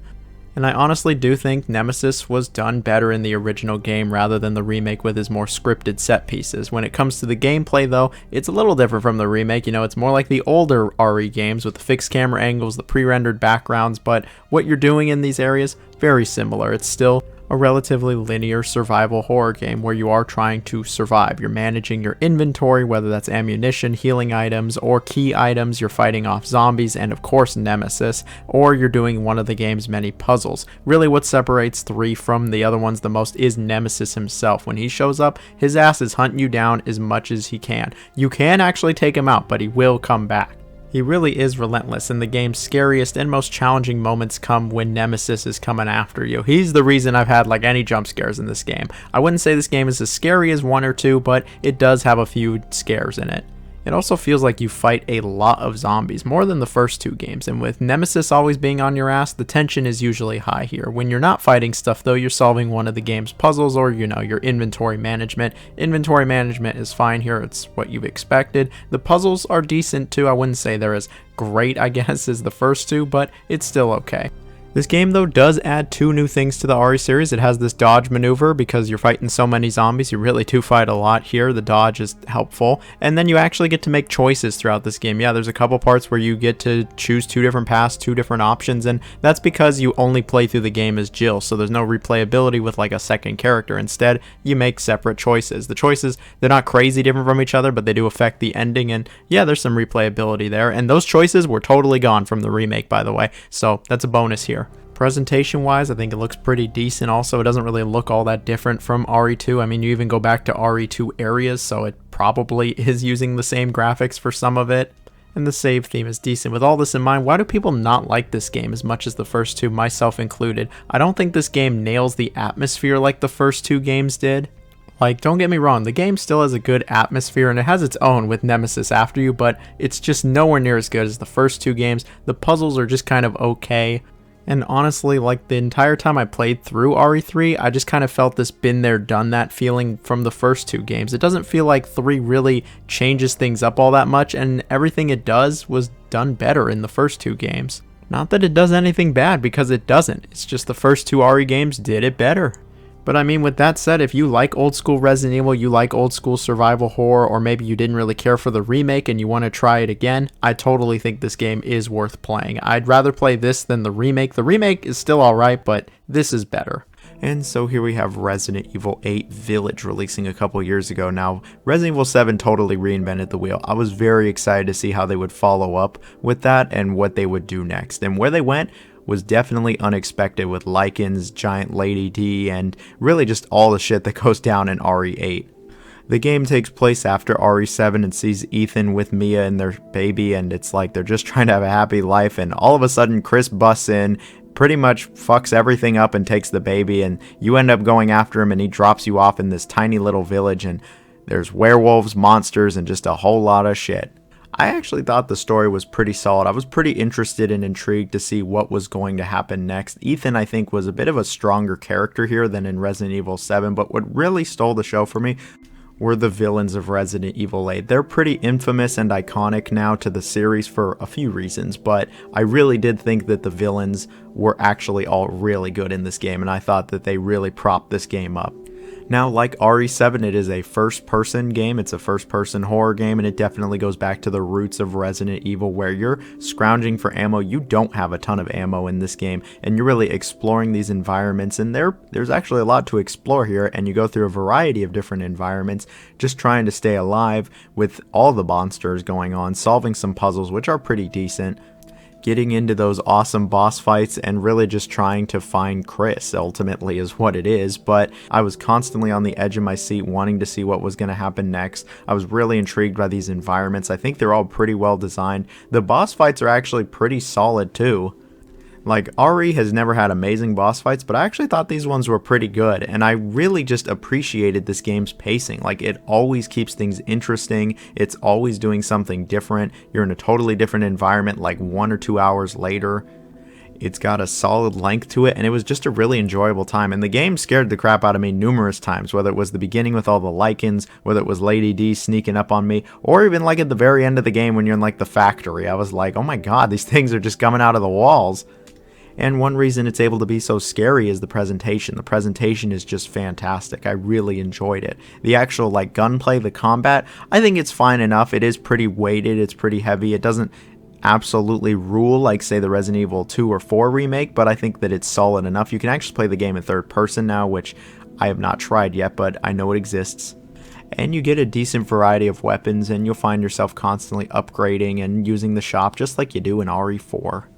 And I honestly do think Nemesis was done better in the original game rather than the remake with his more scripted set pieces. When it comes to the gameplay though, it's a little different from the remake. You know, it's more like the older RE games with the fixed camera angles, the pre-rendered backgrounds, but what you're doing in these areas, very similar. It's still a relatively linear survival horror game where you are trying to survive. You're managing your inventory, whether that's ammunition, healing items, or key items. You're fighting off zombies and of course Nemesis, or you're doing one of the game's many puzzles. Really what separates 3 from the other ones the most is Nemesis himself. When he shows up, his ass is hunting you down as much as he can. You can actually take him out, but he will come back. He really is relentless, and the game's scariest and most challenging moments come when Nemesis is coming after you. He's the reason I've had like any jump scares in this game. I wouldn't say this game is as scary as 1 or 2, but it does have a few scares in it. It also feels like you fight a lot of zombies, more than the first 2 games, and with Nemesis always being on your ass, the tension is usually high here. When you're not fighting stuff though, you're solving one of the game's puzzles, or you know, your inventory management. Inventory management is fine here, it's what you've expected. The puzzles are decent too. I wouldn't say they're as great, I guess, as the first 2, but it's still okay. This game though does add 2 new things to the RE series. It has this dodge maneuver because you're fighting so many zombies. You really do fight a lot here. The dodge is helpful. And then you actually get to make choices throughout this game. Yeah, there's a couple parts where you get to choose 2 different paths, 2 different options, and that's because you only play through the game as Jill, so there's no replayability with like a second character. Instead, you make separate choices. The choices, they're not crazy different from each other, but they do affect the ending, and yeah, there's some replayability there. And those choices were totally gone from the remake, by the way, so that's a bonus here. Presentation wise, I think it looks pretty decent. Also, it doesn't really look all that different from RE2. I mean, you even go back to RE2 areas, so it probably is using the same graphics for some of it. And the save theme is decent. With all this in mind, why do people not like this game as much as the first 2, myself included? I don't think this game nails the atmosphere like the first 2 games did. Like, don't get me wrong, the game still has a good atmosphere and it has its own with Nemesis after you, but it's just nowhere near as good as the first 2 games. The puzzles are just kind of okay. And honestly, like the entire time I played through RE3, I just kind of felt this been there, done that feeling from the first 2 games. It doesn't feel like 3 really changes things up all that much, and everything it does was done better in the first 2 games. Not that it does anything bad, because it doesn't. It's just the first 2 RE games did it better. But I mean, with that said, if you like old school Resident Evil, you like old school survival horror, or maybe you didn't really care for the remake and you want to try it again, I totally think this game is worth playing. I'd rather play this than the remake. The remake is still alright, but this is better. And so here we have Resident Evil 8 Village releasing a couple years ago. Now, Resident Evil 7 totally reinvented the wheel. I was very excited to see how they would follow up with that and what they would do next. And where they went was definitely unexpected, with Lycans, Giant Lady D, and really just all the shit that goes down in RE8. The game takes place after RE7 and sees Ethan with Mia and their baby, and it's like they're just trying to have a happy life, and all of a sudden Chris busts in, pretty much fucks everything up and takes the baby, and you end up going after him, and he drops you off in this tiny little village, and there's werewolves, monsters, and just a whole lot of shit. I actually thought the story was pretty solid. I was pretty interested and intrigued to see what was going to happen next. Ethan, I think, was a bit of a stronger character here than in Resident Evil 7, but what really stole the show for me were the villains of Resident Evil 8. They're pretty infamous and iconic now to the series for a few reasons, but I really did think that the villains were actually all really good in this game, and I thought that they really propped this game up. Now, like RE7, it is a first-person game. It's a first-person horror game, and it definitely goes back to the roots of Resident Evil, where you're scrounging for ammo. You don't have a ton of ammo in this game, and you're really exploring these environments, and there's actually a lot to explore here, and you go through a variety of different environments, just trying to stay alive with all the monsters going on, solving some puzzles, which are pretty decent, getting into those awesome boss fights, and really just trying to find Chris, ultimately, is what it is. But I was constantly on the edge of my seat wanting to see what was going to happen next. I was really intrigued by these environments. I think they're all pretty well designed. The boss fights are actually pretty solid too. Like, RE has never had amazing boss fights, but I actually thought these ones were pretty good, and I really just appreciated this game's pacing. Like, it always keeps things interesting, it's always doing something different, you're in a totally different environment like 1 or 2 hours later. It's got a solid length to it, and it was just a really enjoyable time, and the game scared the crap out of me numerous times, whether it was the beginning with all the Lycans, whether it was Lady D sneaking up on me, or even like at the very end of the game when you're in like the factory. I was like, oh my god, these things are just coming out of the walls. And one reason it's able to be so scary is the presentation. The presentation is just fantastic. I really enjoyed it. The actual like gunplay, the combat, I think it's fine enough. It is pretty weighted, it's pretty heavy. It doesn't absolutely rule like say the Resident Evil 2 or 4 remake, but I think that it's solid enough. You can actually play the game in third person now, which I have not tried yet, but I know it exists. And you get a decent variety of weapons, and you'll find yourself constantly upgrading and using the shop just like you do in RE4.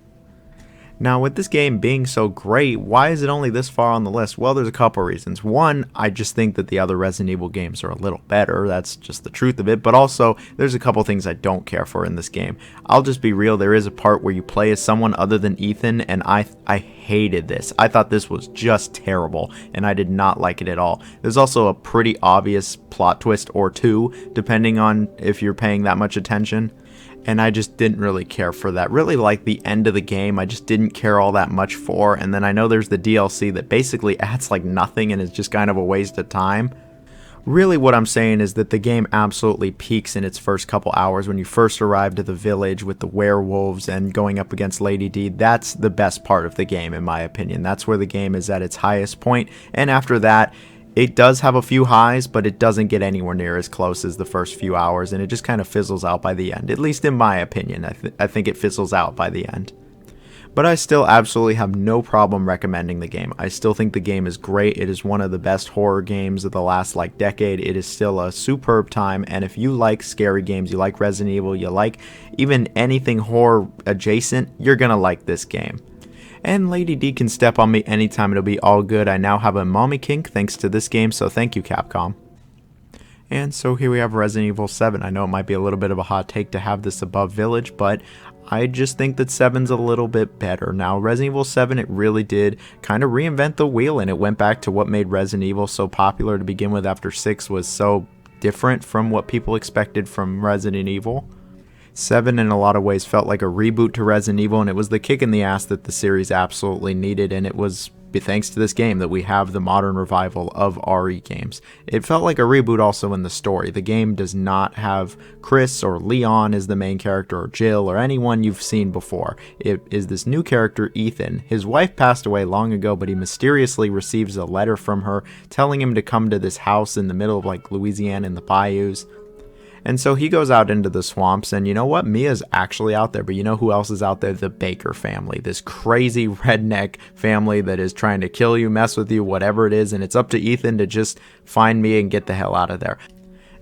Now, with this game being so great, why is it only this far on the list? Well, there's a couple reasons. One, I just think that the other Resident Evil games are a little better. That's just the truth of it. But also, there's a couple things I don't care for in this game. I'll just be real. There is a part where you play as someone other than Ethan, and I hated this. I thought this was just terrible, and I did not like it at all. There's also a pretty obvious plot twist or two, depending on if you're paying that much attention. And I just didn't really care for that. Really, like the end of the game, I just didn't care all that much for. And then I know there's the DLC that basically adds like nothing and is just kind of a waste of time. Really what I'm saying is that the game absolutely peaks in its first couple hours when you first arrive to the village with the werewolves and going up against Lady D. That's the best part of the game, in my opinion. That's where the game is at its highest point. And after that, it does have a few highs, but it doesn't get anywhere near as close as the first few hours, and it just kind of fizzles out by the end. At least in my opinion, I think it fizzles out by the end. But I still absolutely have no problem recommending the game. I still think the game is great. It is one of the best horror games of the last like decade. It is still a superb time, and if you like scary games, you like Resident Evil, you like even anything horror adjacent, you're gonna like this game. And Lady D can step on me anytime, it'll be all good. I now have a mommy kink thanks to this game, so thank you, Capcom. And so here we have Resident Evil 7. I know it might be a little bit of a hot take to have this above Village, but I just think that 7's a little bit better. Now, Resident Evil 7, it really did kind of reinvent the wheel, and it went back to what made Resident Evil so popular to begin with after 6 was so different from what people expected from Resident Evil. 7 in a lot of ways felt like a reboot to Resident Evil, and it was the kick in the ass that the series absolutely needed, and it was thanks to this game that we have the modern revival of RE games. It felt like a reboot also in the story. The game does not have Chris or Leon as the main character, or Jill, or anyone you've seen before. It is this new character, Ethan. His wife passed away long ago, but he mysteriously receives a letter from her telling him to come to this house in the middle of like Louisiana in the bayous. And so he goes out into the swamps, and you know what? Mia's actually out there, but you know who else is out there? The Baker family, this crazy redneck family that is trying to kill you, mess with you, whatever it is, and it's up to Ethan to just find Mia and get the hell out of there.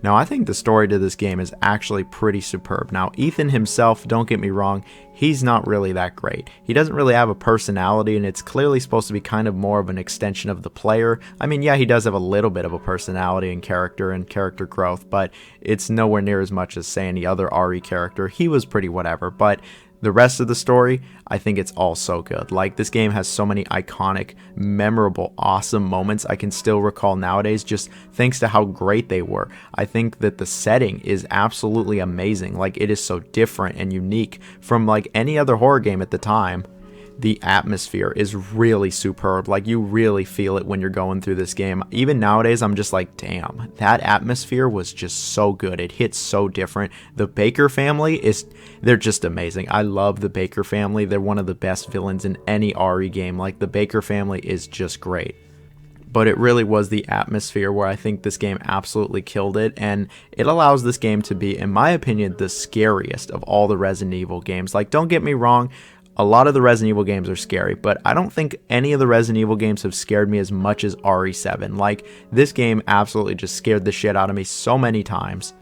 Now, I think the story to this game is actually pretty superb. Now, Ethan himself, don't get me wrong, he's not really that great. He doesn't really have a personality, and it's clearly supposed to be kind of more of an extension of the player. I mean, yeah, he does have a little bit of a personality and character growth, but it's nowhere near as much as, say, any other RE character. He was pretty whatever, but the rest of the story, I think it's all so good. Like, this game has so many iconic, memorable, awesome moments I can still recall nowadays just thanks to how great they were. I think that the setting is absolutely amazing. Like, it is so different and unique from like any other horror game at the time. The atmosphere is really superb. Like, you really feel it when you're going through this game. Even nowadays, I'm just like, damn, that atmosphere was just so good. It hits so different. The Baker family they're just amazing. I love the Baker family. They're one of the best villains in any RE game. Like, the Baker family is just great. But it really was the atmosphere where I think this game absolutely killed it, and it allows this game to be, in my opinion, the scariest of all the Resident Evil games. Like, don't get me wrong, a lot of the Resident Evil games are scary, but I don't think any of the Resident Evil games have scared me as much as RE7. Like, this game absolutely just scared the shit out of me so many times,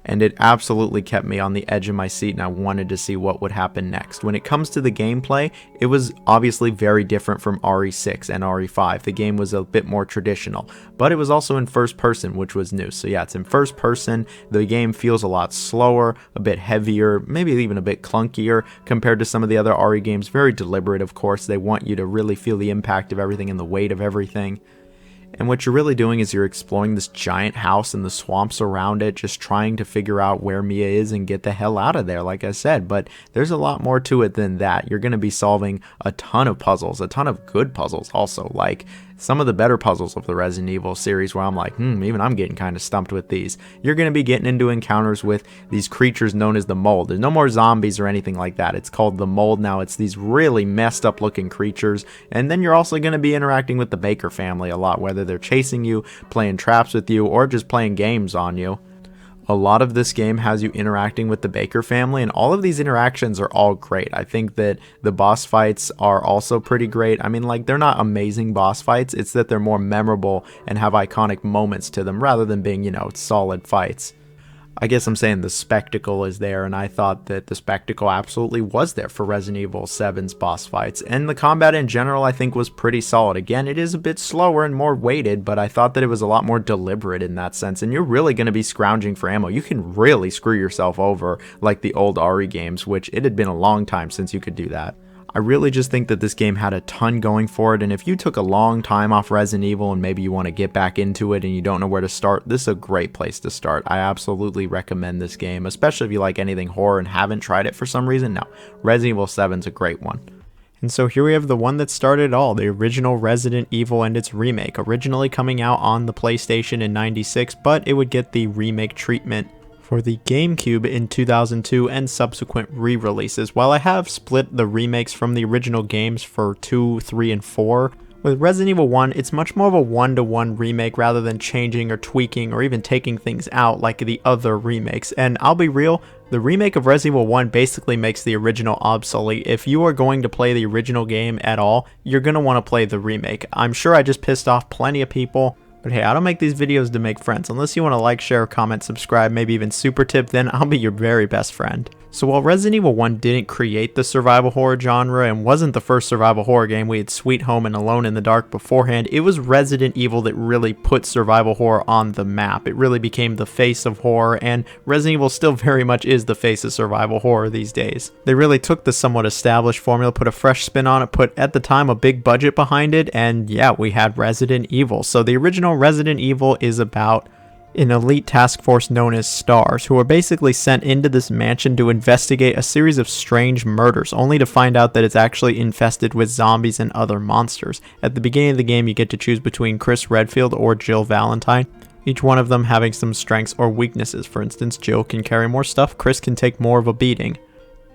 and it absolutely kept me on the edge of my seat, and I wanted to see what would happen next. When it comes to the gameplay, it was obviously very different from RE6 and RE5. The game was a bit more traditional, but it was also in first person, which was new. So yeah, it's in first person. The game feels a lot slower, a bit heavier, maybe even a bit clunkier compared to some of the other RE games. Very deliberate, of course. They want you to really feel the impact of everything and the weight of everything. And what you're really doing is you're exploring this giant house and the swamps around it, just trying to figure out where Mia is and get the hell out of there, like I said. But there's a lot more to it than that. You're going to be solving a ton of puzzles, a ton of good puzzles also, like some of the better puzzles of the Resident Evil series where I'm like, even I'm getting kind of stumped with these. You're going to be getting into encounters with these creatures known as the Mold. There's no more zombies or anything like that. It's called the Mold now. It's these really messed up looking creatures. And then you're also going to be interacting with the Baker family a lot, whether they're chasing you, playing traps with you, or just playing games on you. A lot of this game has you interacting with the Baker family, and all of these interactions are all great. I think that the boss fights are also pretty great. I mean, like, they're not amazing boss fights. It's that they're more memorable and have iconic moments to them rather than being, solid fights. I guess I'm saying the spectacle is there, and I thought that the spectacle absolutely was there for Resident Evil 7's boss fights. And the combat in general, I think, was pretty solid. Again, it is a bit slower and more weighted, but I thought that it was a lot more deliberate in that sense. And you're really going to be scrounging for ammo. You can really screw yourself over like the old RE games, which it had been a long time since you could do that. I really just think that this game had a ton going for it, and if you took a long time off Resident Evil and maybe you want to get back into it and you don't know where to start, this is a great place to start. I absolutely recommend this game, especially if you like anything horror and haven't tried it for some reason. No, Resident Evil 7 is a great one. And so here we have the one that started it all, the original Resident Evil and its remake, originally coming out on the PlayStation in '96, but it would get the remake treatment for the GameCube in 2002 and subsequent re-releases. While I have split the remakes from the original games for 2, 3, and 4, with Resident Evil 1, it's much more of a one-to-one remake rather than changing or tweaking or even taking things out like the other remakes. And I'll be real, the remake of Resident Evil 1 basically makes the original obsolete. If you are going to play the original game at all, you're going to want to play the remake. I'm sure I just pissed off plenty of people. But hey, I don't make these videos to make friends. Unless you want to like, share, comment, subscribe, maybe even super tip, then I'll be your very best friend. So while Resident Evil 1 didn't create the survival horror genre and wasn't the first survival horror game, we had Sweet Home and Alone in the Dark beforehand, it was Resident Evil that really put survival horror on the map. It really became the face of horror, and Resident Evil still very much is the face of survival horror these days. They really took the somewhat established formula, put a fresh spin on it, put at the time a big budget behind it, and yeah, we had Resident Evil. So the original Resident Evil is about an elite task force known as Stars, who are basically sent into this mansion to investigate a series of strange murders, only to find out that it's actually infested with zombies and other monsters. At the beginning of the game, you get to choose between Chris Redfield or Jill Valentine, each one of them having some strengths or weaknesses. For instance, Jill can carry more stuff, Chris can take more of a beating.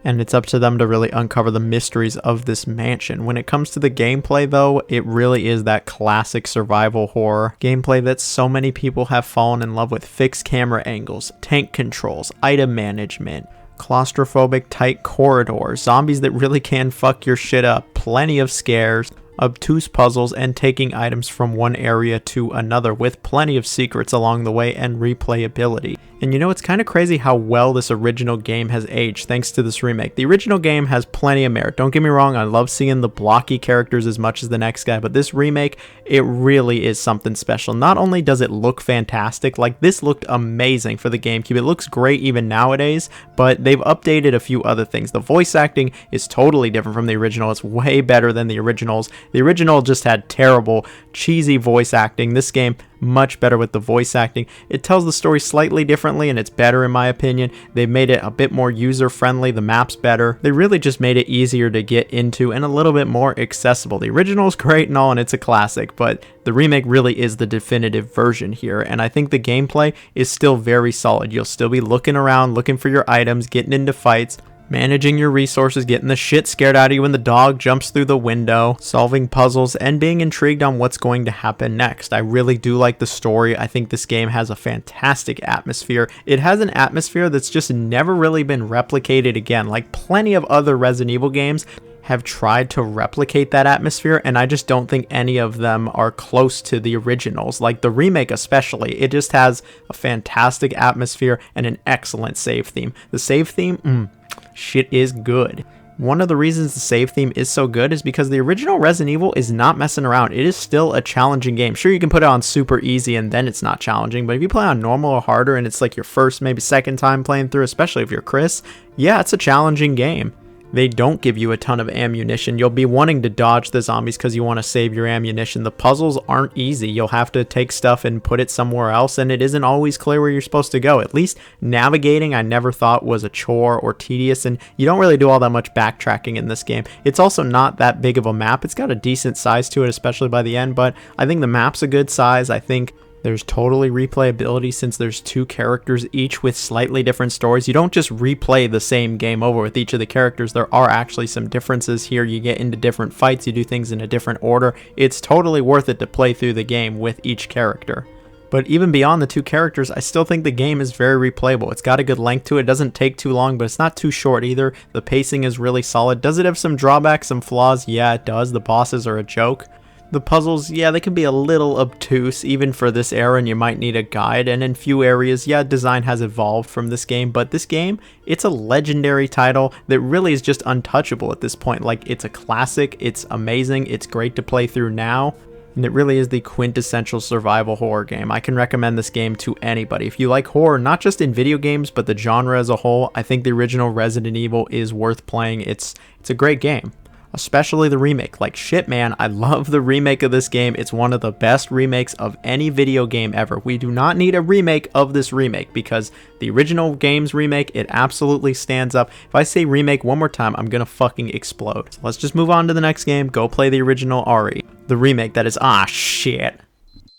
And it's up to them to really uncover the mysteries of this mansion. When it comes to the gameplay though, it really is that classic survival horror gameplay that so many people have fallen in love with. Fixed camera angles, tank controls, item management, claustrophobic tight corridors, zombies that really can fuck your shit up, plenty of scares, obtuse puzzles, and taking items from one area to another with plenty of secrets along the way and replayability. And you know, it's kind of crazy how well this original game has aged thanks to this remake. The original game has plenty of merit. Don't get me wrong, I love seeing the blocky characters as much as the next guy, but this remake, it really is something special. Not only does it look fantastic, like this looked amazing for the GameCube, it looks great even nowadays, but they've updated a few other things. The voice acting is totally different from the original. It's way better than the originals. The original just had terrible, cheesy voice acting. This game, much better with the voice acting. It tells the story slightly differently and it's better in my opinion. They've made it a bit more user friendly, the map's better. They really just made it easier to get into and a little bit more accessible. The original is great and all and it's a classic, but the remake really is the definitive version here, and I think the gameplay is still very solid. You'll still be looking around, looking for your items, getting into fights, managing your resources, getting the shit scared out of you when the dog jumps through the window, solving puzzles, and being intrigued on what's going to happen next. I really do like the story. I think this game has a fantastic atmosphere. It has an atmosphere that's just never really been replicated again. Like plenty of other Resident Evil games have tried to replicate that atmosphere, and I just don't think any of them are close to the originals. Like the remake especially, it just has a fantastic atmosphere and an excellent save theme. The save theme, shit is good. One of the reasons the save theme is so good is because the original Resident Evil is not messing around. It is still a challenging game. Sure, you can put it on super easy and then it's not challenging, but if you play on normal or harder and it's like your first, maybe second time playing through, especially if you're Chris, yeah, it's a challenging game. They don't give you a ton of ammunition. You'll be wanting to dodge the zombies because you want to save your ammunition. The puzzles aren't easy. You'll have to take stuff and put it somewhere else, and it isn't always clear where you're supposed to go. At least navigating I never thought was a chore or tedious, and you don't really do all that much backtracking in this game. It's also not that big of a map. It's got a decent size to it, especially by the end, but I think the map's a good size. I think there's totally replayability since there's two characters each with slightly different stories. You don't just replay the same game over with each of the characters. There are actually some differences here. You get into different fights, you do things in a different order. It's totally worth it to play through the game with each character. But even beyond the two characters, I still think the game is very replayable. It's got a good length to it. It doesn't take too long, but it's not too short either. The pacing is really solid. Does it have some drawbacks, some flaws? Yeah, it does. The bosses are a joke. The puzzles, yeah, they can be a little obtuse even for this era, and you might need a guide. And in few areas, yeah, design has evolved from this game, but this game, it's a legendary title that really is just untouchable at this point. Like, it's a classic, it's amazing, it's great to play through now, and it really is the quintessential survival horror game. I can recommend this game to anybody. If you like horror, not just in video games, but the genre as a whole, I think the original Resident Evil is worth playing. It's a great game. Especially the remake. Like shit, man, I love the remake of this game. It's one of the best remakes of any video game ever. We do not need a remake of this remake because the original game's remake, it absolutely stands up. If I say remake one more time, I'm gonna fucking explode. So let's just move on to the next game. Go play the original RE. The remake that is, shit.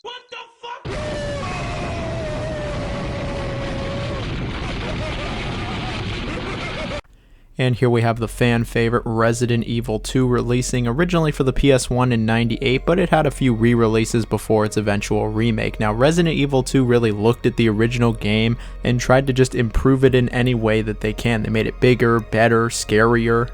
What the fuck? And here we have the fan favorite Resident Evil 2 releasing originally for the PS1 in '98, but it had a few re-releases before its eventual remake. Now, Resident Evil 2 really looked at the original game and tried to just improve it in any way that they can. They made it bigger, better, scarier,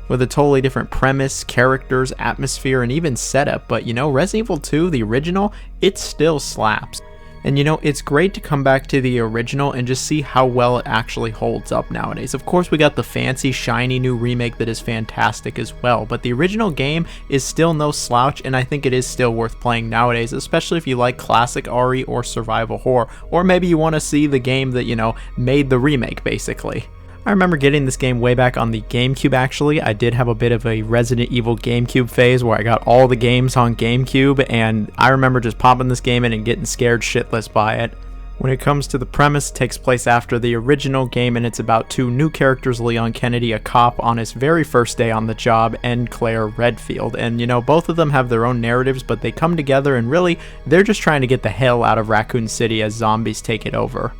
with a totally different premise, characters, atmosphere, and even setup. But you know, Resident Evil 2, the original, it still slaps. And you know, it's great to come back to the original and just see how well it actually holds up nowadays. Of course, we got the fancy, shiny new remake that is fantastic as well, but the original game is still no slouch, and I think it is still worth playing nowadays, especially if you like classic RE or survival horror, or maybe you want to see the game that, you know, made the remake, basically. I remember getting this game way back on the GameCube actually. I did have a bit of a Resident Evil GameCube phase where I got all the games on GameCube, and I remember just popping this game in and getting scared shitless by it. When it comes to the premise, it takes place after the original game, and it's about two new characters, Leon Kennedy, a cop on his very first day on the job, and Claire Redfield. And you know, both of them have their own narratives, but they come together and really, they're just trying to get the hell out of Raccoon City as zombies take it over.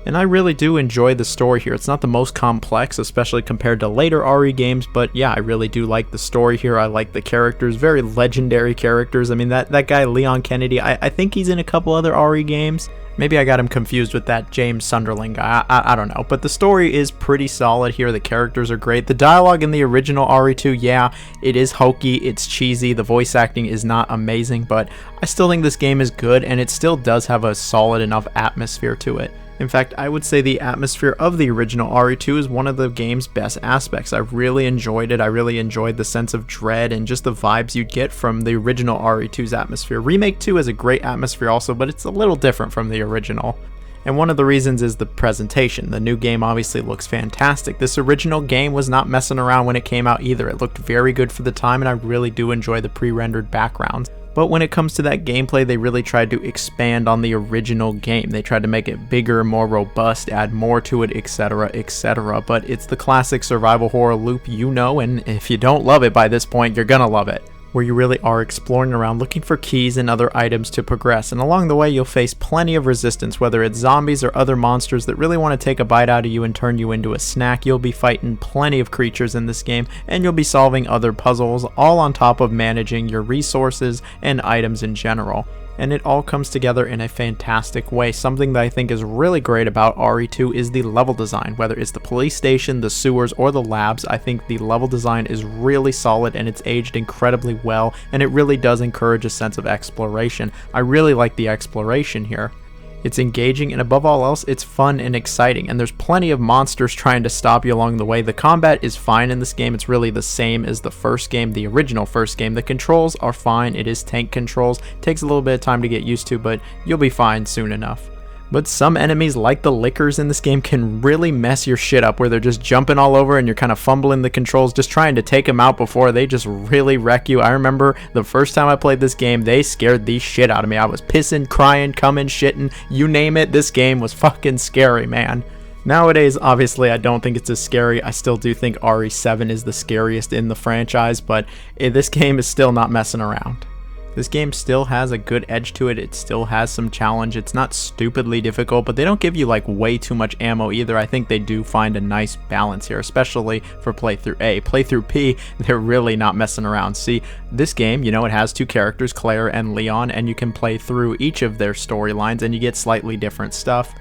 And I really do enjoy the story here. It's not the most complex, especially compared to later RE games, but yeah, I really do like the story here. I like the characters, very legendary characters. I mean, that guy Leon Kennedy, I think he's in a couple other RE games. Maybe I got him confused with that James Sunderland guy, I don't know. But the story is pretty solid here, the characters are great. The dialogue in the original RE2, yeah, it is hokey, it's cheesy, the voice acting is not amazing, but I still think this game is good, and it still does have a solid enough atmosphere to it. In fact, I would say the atmosphere of the original RE2 is one of the game's best aspects. I really enjoyed it. I really enjoyed the sense of dread and just the vibes you'd get from the original RE2's atmosphere. Remake 2 has a great atmosphere also, but it's a little different from the original. And one of the reasons is the presentation. The new game obviously looks fantastic. This original game was not messing around when it came out either. It looked very good for the time, and I really do enjoy the pre-rendered backgrounds. But when it comes to that gameplay, they really tried to expand on the original game. They tried to make it bigger, more robust, add more to it, etc., etc. But it's the classic survival horror loop, you know, and if you don't love it by this point, you're gonna love it, where you really are exploring around looking for keys and other items to progress, and along the way you'll face plenty of resistance, whether it's zombies or other monsters that really want to take a bite out of you and turn you into a snack. You'll be fighting plenty of creatures in this game, and you'll be solving other puzzles, all on top of managing your resources and items in general. And it all comes together in a fantastic way. Something that I think is really great about RE2 is the level design. Whether it's the police station, the sewers, or the labs, I think the level design is really solid and it's aged incredibly well, and it really does encourage a sense of exploration. I really like the exploration here. It's engaging, and above all else, it's fun and exciting, and there's plenty of monsters trying to stop you along the way. The combat is fine in this game. It's really the same as the first game, the original first game. The controls are fine. It is tank controls. Takes a little bit of time to get used to, but you'll be fine soon enough. But some enemies, like the lickers in this game, can really mess your shit up, where they're just jumping all over and you're kind of fumbling the controls, just trying to take them out before they just really wreck you. I remember the first time I played this game, they scared the shit out of me. I was pissing, crying, coming, shitting, you name it. This game was fucking scary, man. Nowadays, obviously, I don't think it's as scary. I still do think RE7 is the scariest in the franchise, but this game is still not messing around. This game still has a good edge to it. It still has some challenge. It's not stupidly difficult, but they don't give you like way too much ammo either. I think they do find a nice balance here, especially for playthrough A. Playthrough P, they're really not messing around. See, this game, you know, it has two characters, Claire and Leon, and you can play through each of their storylines and you get slightly different stuff.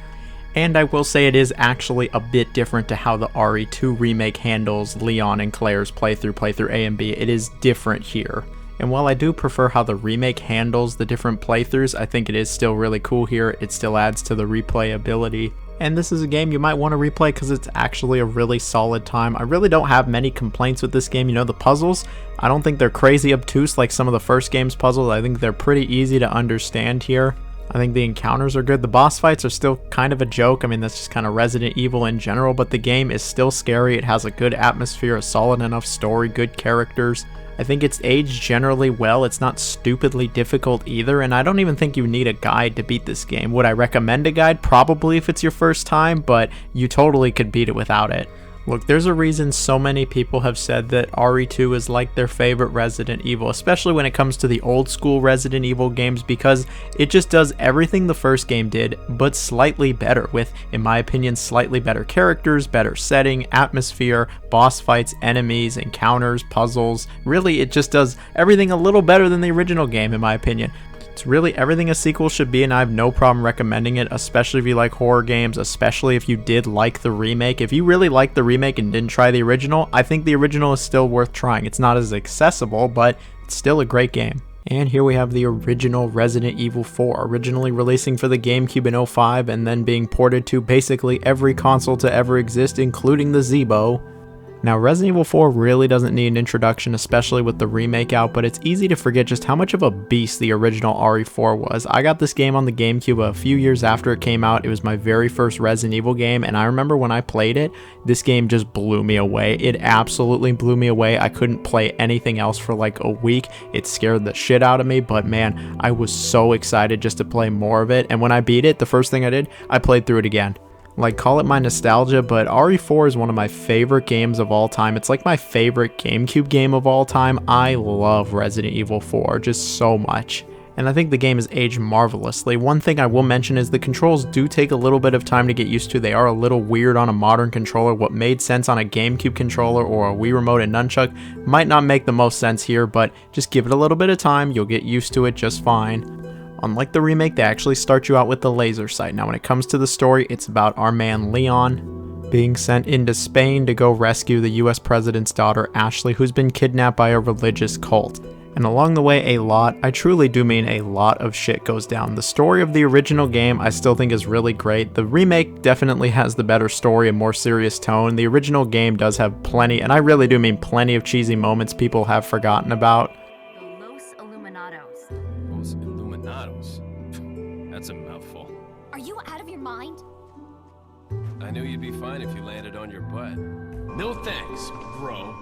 And I will say it is actually a bit different to how the RE2 remake handles Leon and Claire's playthrough A and B. It is different here. And while I do prefer how the remake handles the different playthroughs, I think it is still really cool here. It still adds to the replayability. And this is a game you might want to replay because it's actually a really solid time. I really don't have many complaints with this game. You know, the puzzles, I don't think they're crazy obtuse like some of the first game's puzzles. I think they're pretty easy to understand here. I think the encounters are good. The boss fights are still kind of a joke. I mean, that's just kind of Resident Evil in general, but the game is still scary. It has a good atmosphere, a solid enough story, good characters. I think it's aged generally well. It's not stupidly difficult either, and I don't even think you need a guide to beat this game. Would I recommend a guide? Probably if it's your first time, but you totally could beat it without it. Look, there's a reason so many people have said that RE2 is like their favorite Resident Evil, especially when it comes to the old school Resident Evil games, because it just does everything the first game did, but slightly better, with, in my opinion, slightly better characters, better setting, atmosphere, boss fights, enemies, encounters, puzzles. Really, it just does everything a little better than the original game, in my opinion. It's really everything a sequel should be, and I have no problem recommending it, especially if you like horror games, especially if you did like the remake. If you really liked the remake and didn't try the original, I think the original is still worth trying. It's not as accessible, but it's still a great game. And here we have the original Resident Evil 4, originally releasing for the GameCube in 2005 and then being ported to basically every console to ever exist, including the Zeebo. Now, Resident Evil 4 really doesn't need an introduction, especially with the remake out, but it's easy to forget just how much of a beast the original RE4 was. I got this game on the GameCube a few years after it came out. It was my very first Resident Evil game, and I remember when I played it, this game just blew me away. It absolutely blew me away. I couldn't play anything else for like a week. It scared the shit out of me, but man, I was so excited just to play more of it, and when I beat it, the first thing I did, I played through it again. Like, call it my nostalgia, but RE4 is one of my favorite games of all time. It's like my favorite GameCube game of all time. I love Resident Evil 4 just so much. And I think the game has aged marvelously. One thing I will mention is the controls do take a little bit of time to get used to. They are a little weird on a modern controller. What made sense on a GameCube controller or a Wii Remote and Nunchuck might not make the most sense here, but just give it a little bit of time. You'll get used to it just fine. Unlike the remake, they actually start you out with the laser sight. Now when it comes to the story, it's about our man Leon being sent into Spain to go rescue the US president's daughter Ashley, who's been kidnapped by a religious cult. And along the way, I truly do mean a lot of shit goes down. The story of the original game I still think is really great. The remake definitely has the better story and more serious tone. The original game does have plenty, and I really do mean plenty of cheesy moments people have forgotten about. That's a mouthful. Are you out of your mind? I knew you'd be fine if you landed on your butt. No thanks, bro.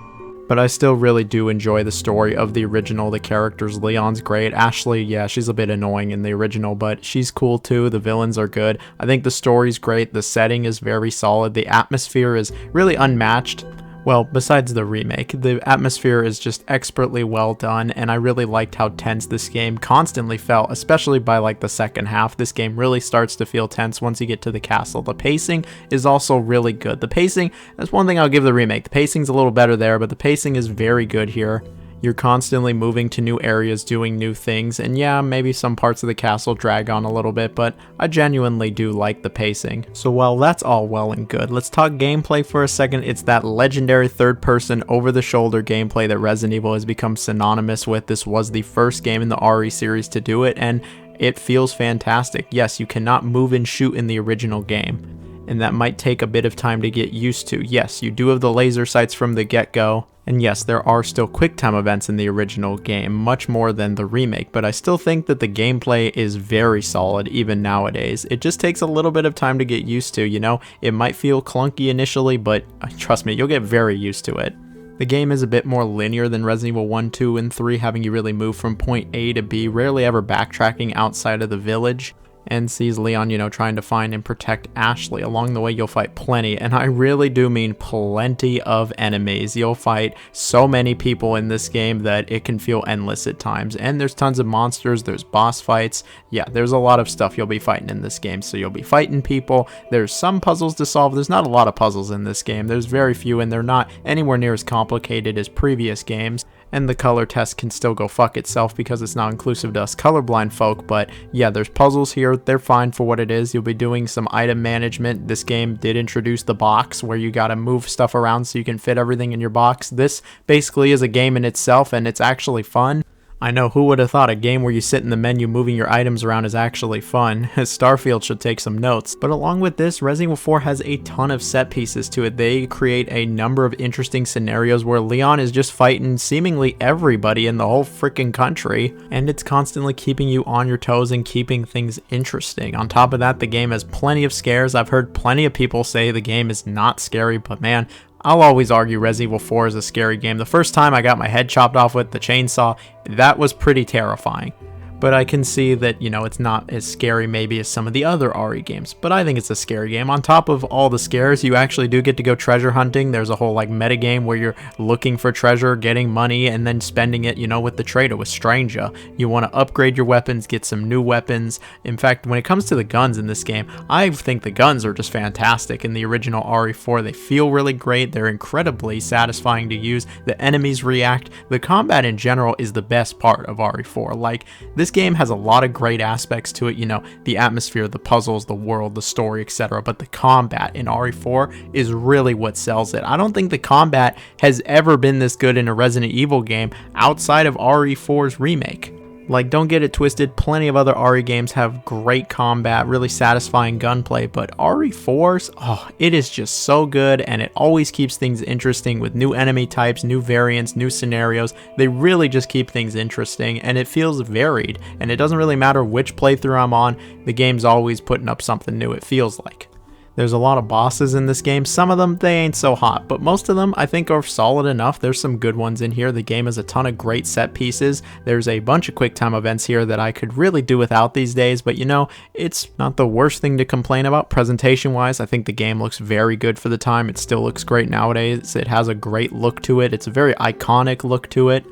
But I still really do enjoy the story of the original. The characters, Leon's great. Ashley, yeah, she's a bit annoying in the original, but she's cool too. The villains are good. I think the story's great. The setting is very solid. The atmosphere is really unmatched. Well, besides the remake, the atmosphere is just expertly well done, and I really liked how tense this game constantly felt, especially by like the second half. This game really starts to feel tense once you get to the castle. The pacing is also really good. The pacing, that's one thing I'll give the remake. The pacing's a little better there, but the pacing is very good here. You're constantly moving to new areas, doing new things, and yeah, maybe some parts of the castle drag on a little bit, but I genuinely do like the pacing. So while that's all well and good, let's talk gameplay for a second. It's that legendary third-person, over-the-shoulder gameplay that Resident Evil has become synonymous with. This was the first game in the RE series to do it, and it feels fantastic. Yes, you cannot move and shoot in the original game, and that might take a bit of time to get used to. Yes, you do have the laser sights from the get-go. And yes, there are still QuickTime events in the original game, much more than the remake, but I still think that the gameplay is very solid even nowadays. It just takes a little bit of time to get used to, you know? It might feel clunky initially, but trust me, you'll get very used to it. The game is a bit more linear than Resident Evil 1, 2, and 3, having you really move from point A to B, rarely ever backtracking outside of the village. And sees Leon, you know, trying to find and protect Ashley. Along the way, you'll fight plenty, and I really do mean plenty of enemies. You'll fight so many people in this game that it can feel endless at times. And there's tons of monsters, there's boss fights. Yeah, there's a lot of stuff you'll be fighting in this game. So you'll be fighting people. There's some puzzles to solve. There's not a lot of puzzles in this game. There's very few, and they're not anywhere near as complicated as previous games. And the color test can still go fuck itself because it's not inclusive to us colorblind folk, but yeah, there's puzzles here. They're fine for what it is. You'll be doing some item management. This game did introduce the box where you gotta move stuff around so you can fit everything in your box. This basically is a game in itself, and it's actually fun. I know, who would have thought a game where you sit in the menu moving your items around is actually fun. Starfield should take some notes. But along with this, Resident Evil 4 has a ton of set pieces to it. They create a number of interesting scenarios where Leon is just fighting seemingly everybody in the whole freaking country, and it's constantly keeping you on your toes and keeping things interesting. On top of that, the game has plenty of scares. I've heard plenty of people say the game is not scary, but man, I'll always argue Resident Evil 4 is a scary game. The first time I got my head chopped off with the chainsaw, that was pretty terrifying. But I can see that, you know, it's not as scary maybe as some of the other RE games, but I think it's a scary game. On top of all the scares, you actually do get to go treasure hunting. There's a whole like meta game where you're looking for treasure, getting money, and then spending it, you know, with the trader, with Stranger. You want to upgrade your weapons, get some new weapons. In fact, when it comes to the guns in this game, I think the guns are just fantastic. In the original RE4, they feel really great. They're incredibly satisfying to use. The enemies react. The combat in general is the best part of RE4. Like, this game has a lot of great aspects to it, you know, the atmosphere, the puzzles, the world, the story, etc. But the combat in RE4 is really what sells it. I don't think the combat has ever been this good in a Resident Evil game outside of RE4's remake. Like, don't get it twisted, plenty of other RE games have great combat, really satisfying gunplay, but RE4's, oh, it is just so good, and it always keeps things interesting with new enemy types, new variants, new scenarios. They really just keep things interesting, and it feels varied, and it doesn't really matter which playthrough I'm on, the game's always putting up something new, it feels like. There's a lot of bosses in this game. Some of them, they ain't so hot, but most of them I think are solid enough. There's some good ones in here. The game has a ton of great set pieces. There's a bunch of quick time events here that I could really do without these days, but you know, it's not the worst thing to complain about. Presentation wise, I think the game looks very good for the time. It still looks great nowadays. It has a great look to it. It's a very iconic look to it.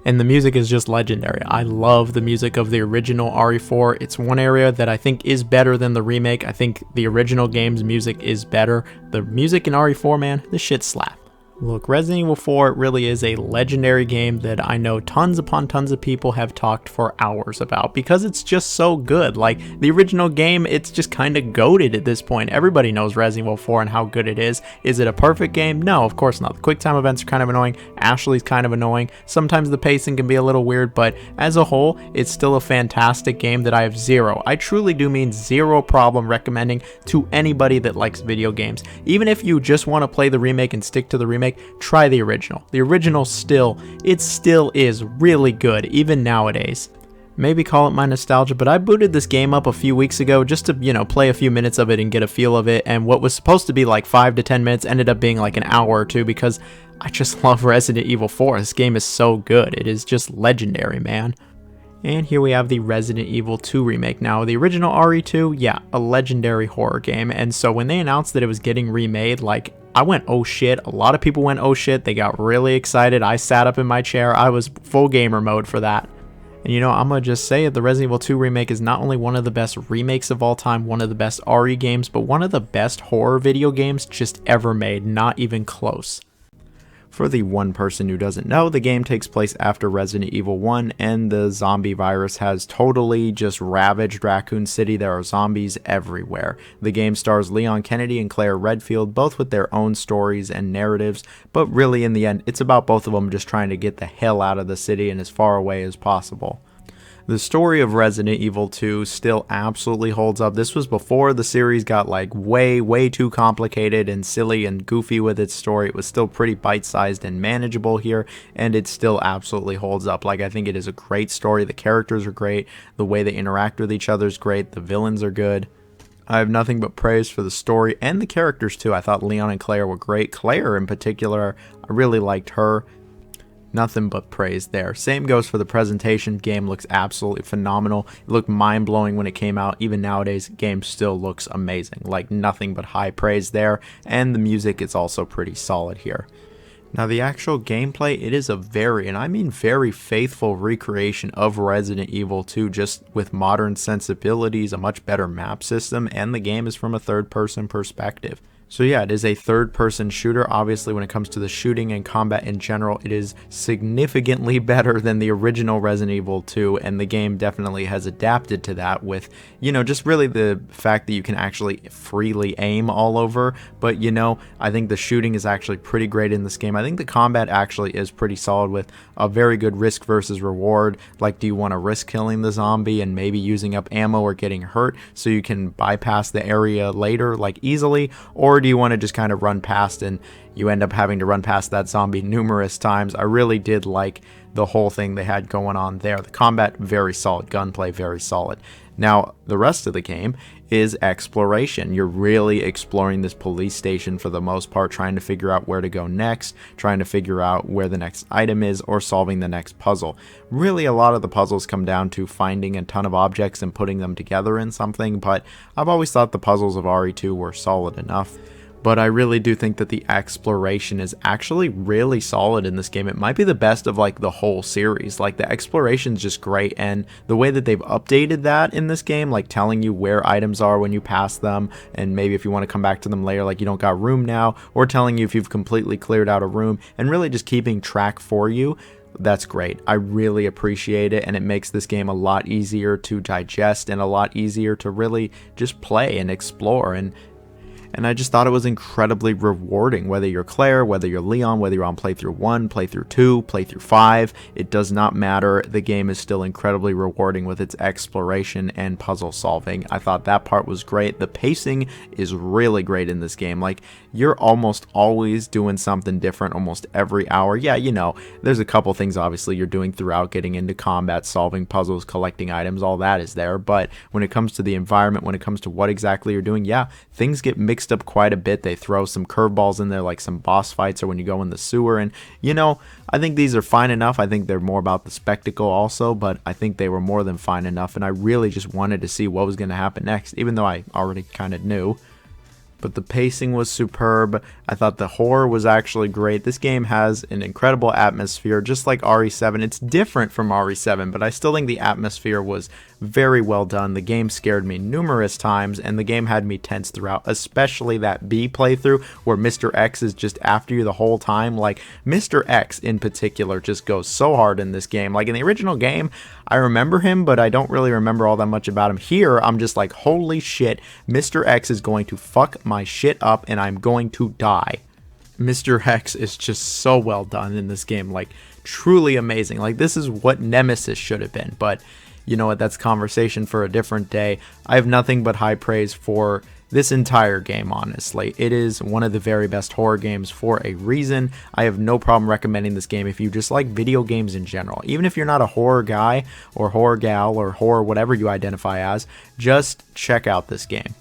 And the music is just legendary. I love the music of the original RE4. It's one area that I think is better than the remake. I think the original game's music is better. The music in RE4, man, this shit slap. Look, Resident Evil 4 really is a legendary game that I know tons upon tons of people have talked for hours about because it's just so good. Like, the original game, it's just kind of goated at this point. Everybody knows Resident Evil 4 and how good it is. Is it a perfect game? No, of course not. The quick time events are kind of annoying. Ashley's kind of annoying. Sometimes the pacing can be a little weird, but as a whole, it's still a fantastic game that I have I truly do mean zero problem recommending to anybody that likes video games. Even if you just want to play the remake and stick to the remake, try the original. The original still is really good, even nowadays. Maybe call it my nostalgia, but I booted this game up a few weeks ago just to, you know, play a few minutes of it and get a feel of it, and what was supposed to be like 5 to 10 minutes ended up being like an hour or two because I just love Resident Evil 4. This game is so good. It is just legendary, man. And here we have the Resident Evil 2 remake. Now, the original RE2, yeah, a legendary horror game, and so when they announced that it was getting remade, like, I went, oh shit. A lot of people went, oh shit. They got really excited. I sat up in my chair. I was full gamer mode for that. And you know, I'm going to just say it, the Resident Evil 2 remake is not only one of the best remakes of all time, one of the best RE games, but one of the best horror video games just ever made. Not even close. For the one person who doesn't know, the game takes place after Resident Evil 1 and the zombie virus has totally just ravaged Raccoon City. There are zombies everywhere. The game stars Leon Kennedy and Claire Redfield, both with their own stories and narratives, but really in the end, it's about both of them just trying to get the hell out of the city and as far away as possible. The story of Resident Evil 2 still absolutely holds up. This was before the series got like way too complicated and silly and goofy with its story. It was still pretty bite-sized and manageable here, and it still absolutely holds up. Like, I think it is a great story. The characters are great. The way they interact with each other is great. The villains are good. I have nothing but praise for the story and the characters too. I thought Leon and Claire were great. Claire in particular, I really liked her. Nothing but praise there. Same goes for the presentation. Game looks absolutely phenomenal. It looked mind-blowing when it came out. Even nowadays, game still looks amazing. Like, nothing but high praise there. And the music is also pretty solid here. Now, the actual gameplay, it is a very, and I mean very faithful recreation of Resident Evil 2, just with modern sensibilities, a much better map system, and the game is from a third-person perspective. So yeah, it is a third-person shooter. Obviously, when it comes to the shooting and combat in general, it is significantly better than the original Resident Evil 2, and the game definitely has adapted to that with, you know, just really the fact that you can actually freely aim all over. But, you know, I think the shooting is actually pretty great in this game. I think the combat actually is pretty solid with a very good risk versus reward. Like, do you want to risk killing the zombie and maybe using up ammo or getting hurt so you can bypass the area later, like, easily? Or do you want to just kind of run past and you end up having to run past that zombie numerous times? I really did like the whole thing they had going on there. The combat, very solid. Gunplay, very solid. Now, the rest of the game is exploration. You're really exploring this police station for the most part, trying to figure out where to go next, trying to figure out where the next item is, or solving the next puzzle. Really, a lot of the puzzles come down to finding a ton of objects and putting them together in something, but I've always thought the puzzles of RE2 were solid enough. But I really do think that the exploration is actually really solid in this game. It might be the best of like the whole series. Like, the exploration is just great, and the way that they've updated that in this game, like telling you where items are when you pass them, and maybe if you want to come back to them later, like you don't got room now, or telling you if you've completely cleared out a room, and really just keeping track for you. That's great. I really appreciate it, and it makes this game a lot easier to digest and a lot easier to really just play and explore. and I just thought it was incredibly rewarding. Whether you're Claire, whether you're Leon, whether you're on playthrough 1, playthrough 2, playthrough 5, it does not matter. The game is still incredibly rewarding with its exploration and puzzle solving. I thought that part was great. The pacing is really great in this game. Like, you're almost always doing something different almost every hour. Yeah, you know, there's a couple things obviously you're doing throughout, getting into combat, solving puzzles, collecting items, all that is there. But when it comes to the environment, when it comes to what exactly you're doing, yeah, things get mixed up quite a bit. They throw some curveballs in there, like some boss fights or when you go in the sewer. And, you know, I think these are fine enough. I think they're more about the spectacle also, but I think they were more than fine enough. And I really just wanted to see what was going to happen next, even though I already kind of knew. But the pacing was superb. I thought the horror was actually great. This game has an incredible atmosphere, just like RE7. It's different from RE7, but I still think the atmosphere was very well done. The game scared me numerous times, and the game had me tense throughout, especially that B playthrough where Mr. X is just after you the whole time. Like, Mr. X in particular just goes so hard in this game. Like, in the original game, I remember him, but I don't really remember all that much about him. Here, I'm just like, holy shit, Mr. X is going to fuck my shit up, and I'm going to die. Mr. X is just so well done in this game, like, truly amazing. Like, this is what Nemesis should have been, but you know what, that's conversation for a different day. I have nothing but high praise for this entire game, honestly. It is one of the very best horror games for a reason. I have no problem recommending this game if you just like video games in general. Even if you're not a horror guy or horror gal or horror whatever you identify as, just check out this game.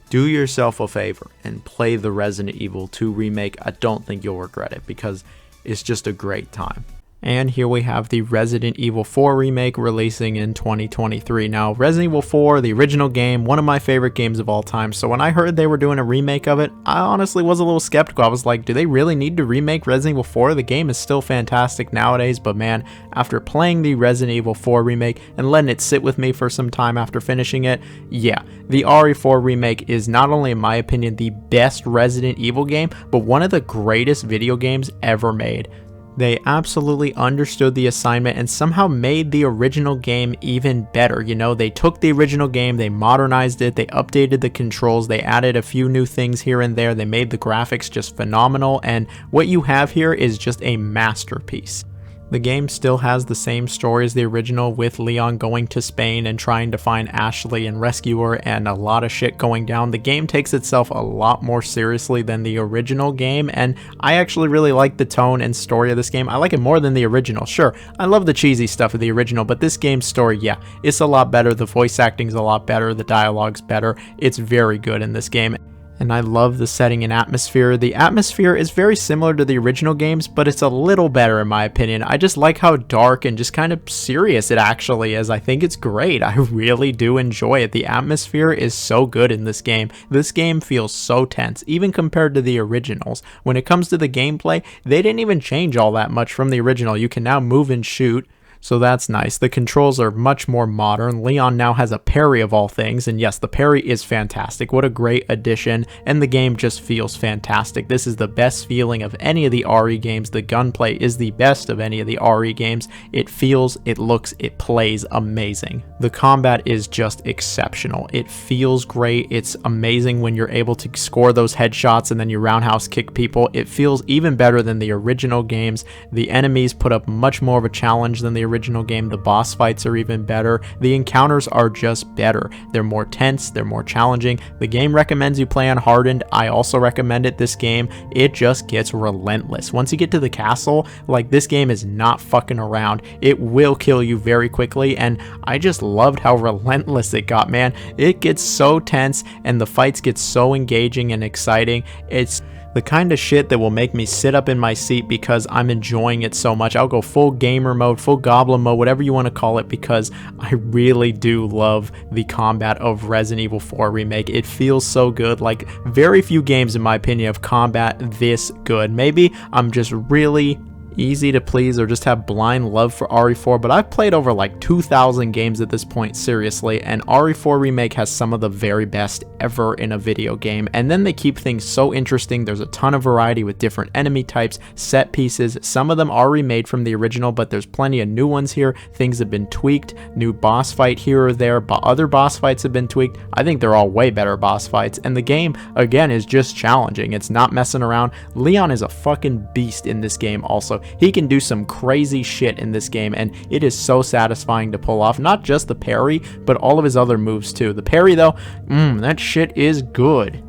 Do yourself a favor and play the Resident Evil 2 remake. I don't think you'll regret it because it's just a great time. And here we have the Resident Evil 4 remake releasing in 2023. Now, Resident Evil 4, the original game, one of my favorite games of all time. So when I heard they were doing a remake of it, I honestly was a little skeptical. I was like, do they really need to remake Resident Evil 4? The game is still fantastic nowadays, but man, after playing the Resident Evil 4 remake and letting it sit with me for some time after finishing it, yeah, the RE4 remake is not only, in my opinion, the best Resident Evil game, but one of the greatest video games ever made. They absolutely understood the assignment and somehow made the original game even better. You know, they took the original game, they modernized it, they updated the controls, they added a few new things here and there, they made the graphics just phenomenal, and what you have here is just a masterpiece. The game still has the same story as the original, with Leon going to Spain and trying to find Ashley and rescue her, and a lot of shit going down. The game takes itself a lot more seriously than the original game, and I actually really like the tone and story of this game. I like it more than the original. Sure, I love the cheesy stuff of the original, but this game's story, yeah, it's a lot better. The voice acting's a lot better. The dialogue's better. It's very good in this game. And I love the setting and atmosphere. The atmosphere is very similar to the original games, but it's a little better in my opinion. I just like how dark and just kind of serious it actually is. I think it's great. I really do enjoy it. The atmosphere is so good in this game. This game feels so tense, even compared to the originals. When it comes to the gameplay, they didn't even change all that much from the original. You can now move and shoot, so that's nice. The controls are much more modern. Leon now has a parry of all things, and yes, the parry is fantastic. What a great addition, and the game just feels fantastic. This is the best feeling of any of the RE games. The gunplay is the best of any of the RE games. It feels, it looks, it plays amazing. The combat is just exceptional. It feels great. It's amazing when you're able to score those headshots and then you roundhouse kick people. It feels even better than the original games. The enemies put up much more of a challenge than the original game. The boss fights are even better. The encounters are just better. They're more tense, they're more challenging. The game recommends you play on hardened. I also recommend it. This game, it just gets relentless. Once you get to the castle, like, this game is not fucking around. It will kill you very quickly, and I just loved how relentless it got, man. It gets so tense and the fights get so engaging and exciting. It's the kind of shit that will make me sit up in my seat because I'm enjoying it so much. I'll go full gamer mode, full goblin mode, whatever you want to call it, because I really do love the combat of Resident Evil 4 Remake. It feels so good. Like, very few games, in my opinion, have combat this good. Maybe I'm just really easy to please or just have blind love for RE4, but I've played over like 2,000 games at this point, seriously, and RE4 Remake has some of the very best ever in a video game, and then they keep things so interesting. There's a ton of variety with different enemy types, set pieces. Some of them are remade from the original, but there's plenty of new ones here. Things have been tweaked, new boss fight here or there, but other boss fights have been tweaked. I think they're all way better boss fights, and the game, again, is just challenging. It's not messing around. Leon is a fucking beast in this game also. He can do some crazy shit in this game, and it is so satisfying to pull off. Not just the parry, but all of his other moves too. The parry though, that shit is good.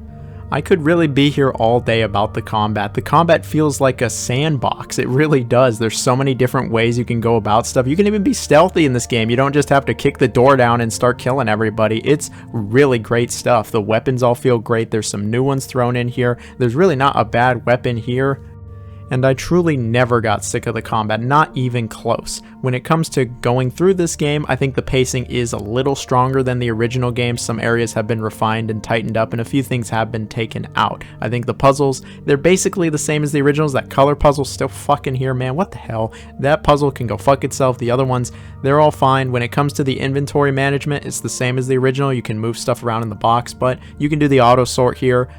I could really be here all day about the combat. The combat feels like a sandbox. It really does. There's so many different ways you can go about stuff. You can even be stealthy in this game. You don't just have to kick the door down and start killing everybody. It's really great stuff. The weapons all feel great. There's some new ones thrown in here. There's really not a bad weapon here. And I truly never got sick of the combat, not even close. When it comes to going through this game, I think the pacing is a little stronger than the original game. Some areas have been refined and tightened up, and a few things have been taken out. I think the puzzles, they're basically the same as the originals. That color puzzle's still fucking here, man. What the hell? That puzzle can go fuck itself. The other ones, they're all fine. When it comes to the inventory management, it's the same as the original. You can move stuff around in the box, but you can do the auto sort here.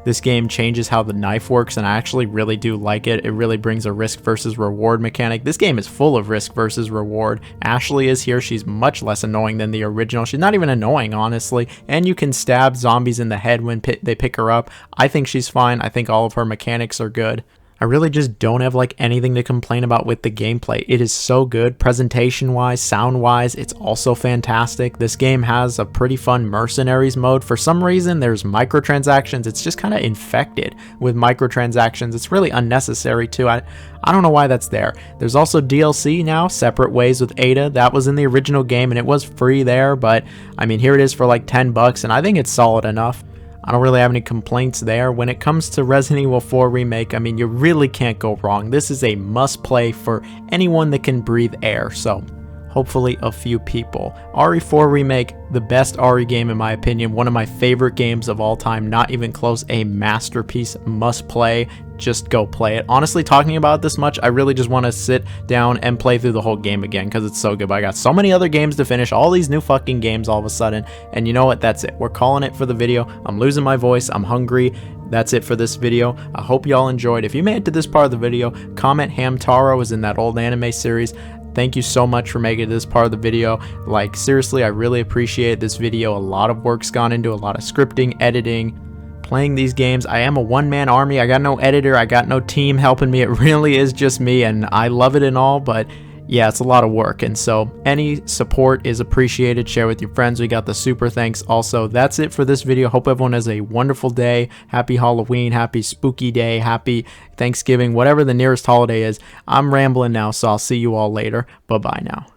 This game changes how the knife works, and I actually really do like it. It really brings a risk versus reward mechanic. This game is full of risk versus reward. Ashley is here. She's much less annoying than the original. She's not even annoying, honestly. And you can stab zombies in the head when they pick her up. I think she's fine. I think all of her mechanics are good. I really just don't have like anything to complain about with the gameplay. It is so good, presentation wise, sound wise, it's also fantastic. This game has a pretty fun mercenaries mode. For some reason there's microtransactions. It's just kind of infected with microtransactions. It's really unnecessary too. I don't know why that's there. There's also DLC now, Separate Ways with Ada. That was in the original game and it was free there, but I mean here it is for like $10 and I think it's solid enough. I don't really have any complaints there. When it comes to Resident Evil 4 Remake, I mean, you really can't go wrong. This is a must-play for anyone that can breathe air, so hopefully a few people. RE4 Remake, the best RE game in my opinion, one of my favorite games of all time, not even close, a masterpiece, must play. Just go play it. Honestly, talking about it this much, I really just want to sit down and play through the whole game again because it's so good. But I got so many other games to finish, all these new fucking games all of a sudden, and you know what, that's it. We're calling it for the video. I'm losing my voice, I'm hungry. That's it for this video. I hope y'all enjoyed. If you made it to this part of the video, comment Hamtaro is in that old anime series. Thank you so much for making it this part of the video. Like, seriously, I really appreciate this video. A lot of work's gone into, a lot of scripting, editing, playing these games. I am a one-man army. I got no editor. I got no team helping me. It really is just me, and I love it and all, but yeah, it's a lot of work, and so any support is appreciated. Share with your friends. We got the super thanks also. That's it for this video. Hope everyone has a wonderful day. Happy Halloween, happy spooky day, happy Thanksgiving, whatever the nearest holiday is. I'm rambling now, so I'll see you all later. Bye-bye now.